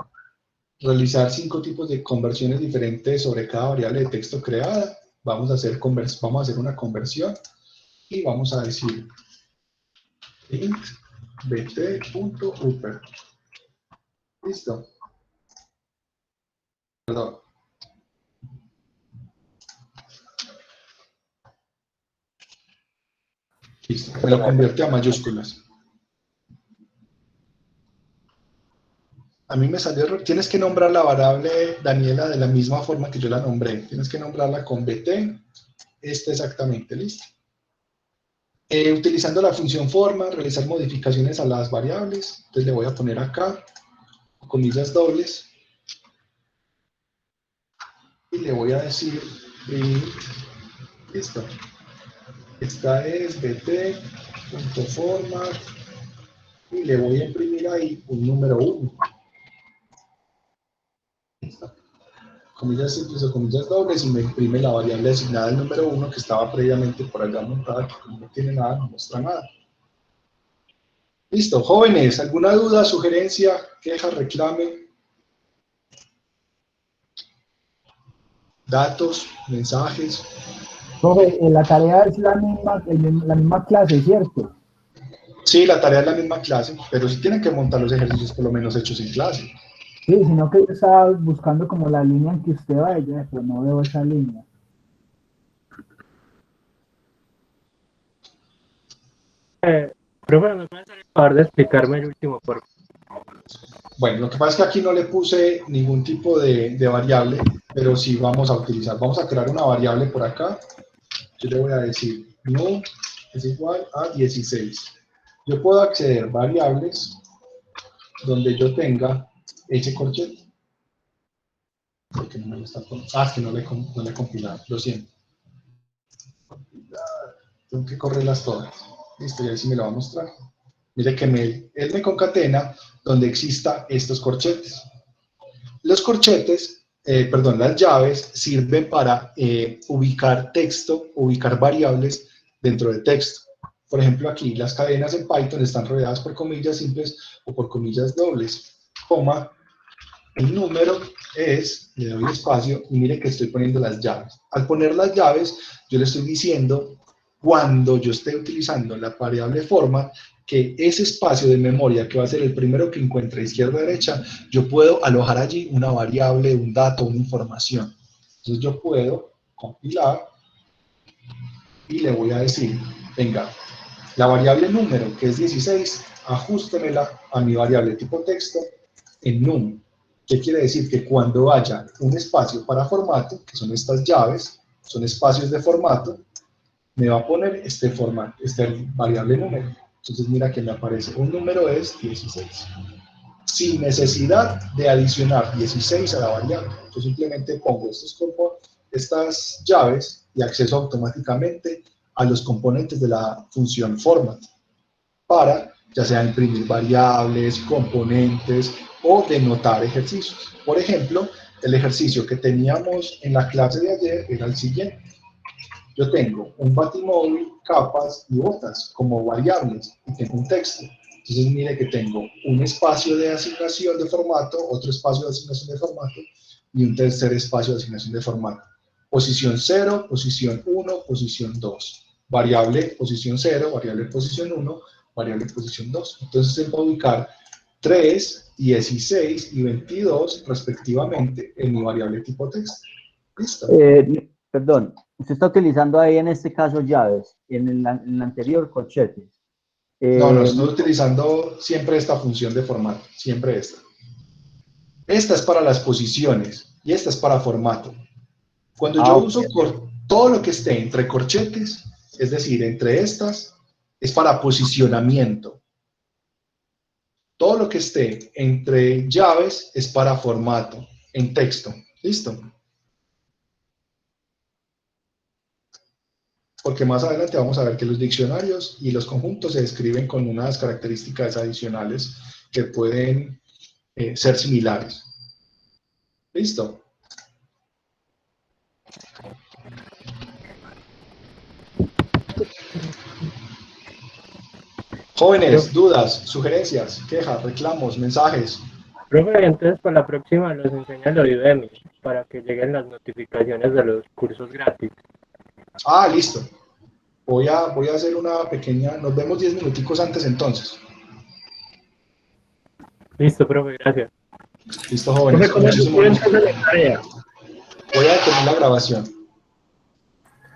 Realizar 5 tipos de conversiones diferentes sobre cada variable de texto creada. Vamos a hacer una conversión y vamos a decir int bt.upper. Listo. Perdón. Listo. Me lo convierte a mayúsculas. A mí me salió error. Tienes que nombrar la variable, Daniela, de la misma forma que yo la nombré. Tienes que nombrarla con bt. Exactamente, listo. Utilizando la función forma, realizar modificaciones a las variables. Entonces le voy a poner acá, comillas dobles. Y le voy a decir print. Listo. Esta es bt.format. Y le voy a imprimir ahí un número 1. Comillas simples o comillas dobles, y me imprime la variable asignada al número 1 que estaba previamente por allá montada, que como no tiene nada, no muestra nada. Listo, jóvenes, ¿alguna duda, sugerencia, queja, reclame? Datos, mensajes. Profe, la tarea es la misma clase, ¿cierto? Sí, la tarea es la misma clase, pero sí tienen que montar los ejercicios por lo menos hechos en clase. Sí, sino que yo estaba buscando como la línea en que usted vaya, pero no veo esa línea. Profe, ¿me puede hacer el favor de explicarme el último por favor? Bueno, lo que pasa es que aquí no le puse ningún tipo de variable, pero sí vamos a crear una variable por acá. Yo le voy a decir num es igual a 16. Yo puedo acceder a variables donde yo tenga ese corchete. Porque no me lo está poniendo. Es que no le he compilado, lo siento. Tengo que correrlas todas. Listo, y ahí sí me lo va a mostrar. Mire que él me concatena donde exista estos corchetes. Los corchetes, las llaves sirven para ubicar texto, ubicar variables dentro de texto. Por ejemplo, aquí las cadenas en Python están rodeadas por comillas simples o por comillas dobles. Coma, el número es, le doy espacio y mire que estoy poniendo las llaves. Al poner las llaves, yo le estoy diciendo cuando yo esté utilizando la variable forma, que ese espacio de memoria que va a ser el primero que encuentre izquierda a derecha, yo puedo alojar allí una variable, un dato, una información. Entonces yo puedo compilar y le voy a decir, venga, la variable número, que es 16, ajustemela a mi variable tipo texto en num. ¿Qué quiere decir? Que cuando haya un espacio para formato, que son estas llaves, son espacios de formato, me va a poner este variable número. Entonces mira que me aparece, un número es 16. sin necesidad de adicionar 16 a la variable. Yo simplemente pongo estas llaves y acceso automáticamente a los componentes de la función format para ya sea imprimir variables, componentes o denotar ejercicios. Por ejemplo, el ejercicio que teníamos en la clase de ayer era el siguiente. Yo tengo un batimóvil, capas y botas como variables y tengo un texto. Entonces mire que tengo un espacio de asignación de formato, otro espacio de asignación de formato y un tercer espacio de asignación de formato. Posición 0, posición 1, posición 2. Variable posición 0, variable posición 1, variable posición 2. Entonces él va a ubicar 3, 16 y 22 respectivamente en mi variable tipo texto. ¿Listo? Perdón, usted está utilizando ahí en este caso llaves, en el anterior corchetes. No, estoy utilizando siempre esta función de formato, siempre esta. Esta es para las posiciones y esta es para formato. Cuando yo uso todo lo que esté entre corchetes, es decir, entre estas, es para posicionamiento. Todo lo que esté entre llaves es para formato, en texto. ¿Listo? Porque más adelante vamos a ver que los diccionarios y los conjuntos se describen con unas características adicionales que pueden ser similares. ¿Listo? Jóvenes, dudas, sugerencias, quejas, reclamos, mensajes. Profe, entonces para la próxima los enseña lo de Udemy, para que lleguen las notificaciones de los cursos gratis. Ah, listo. Voy a hacer una pequeña, nos vemos 10 minuticos antes entonces. Listo, profe, gracias. Listo, jóvenes. Profe, ¿cómo se puede entrar en la tarea? Voy a detener la grabación.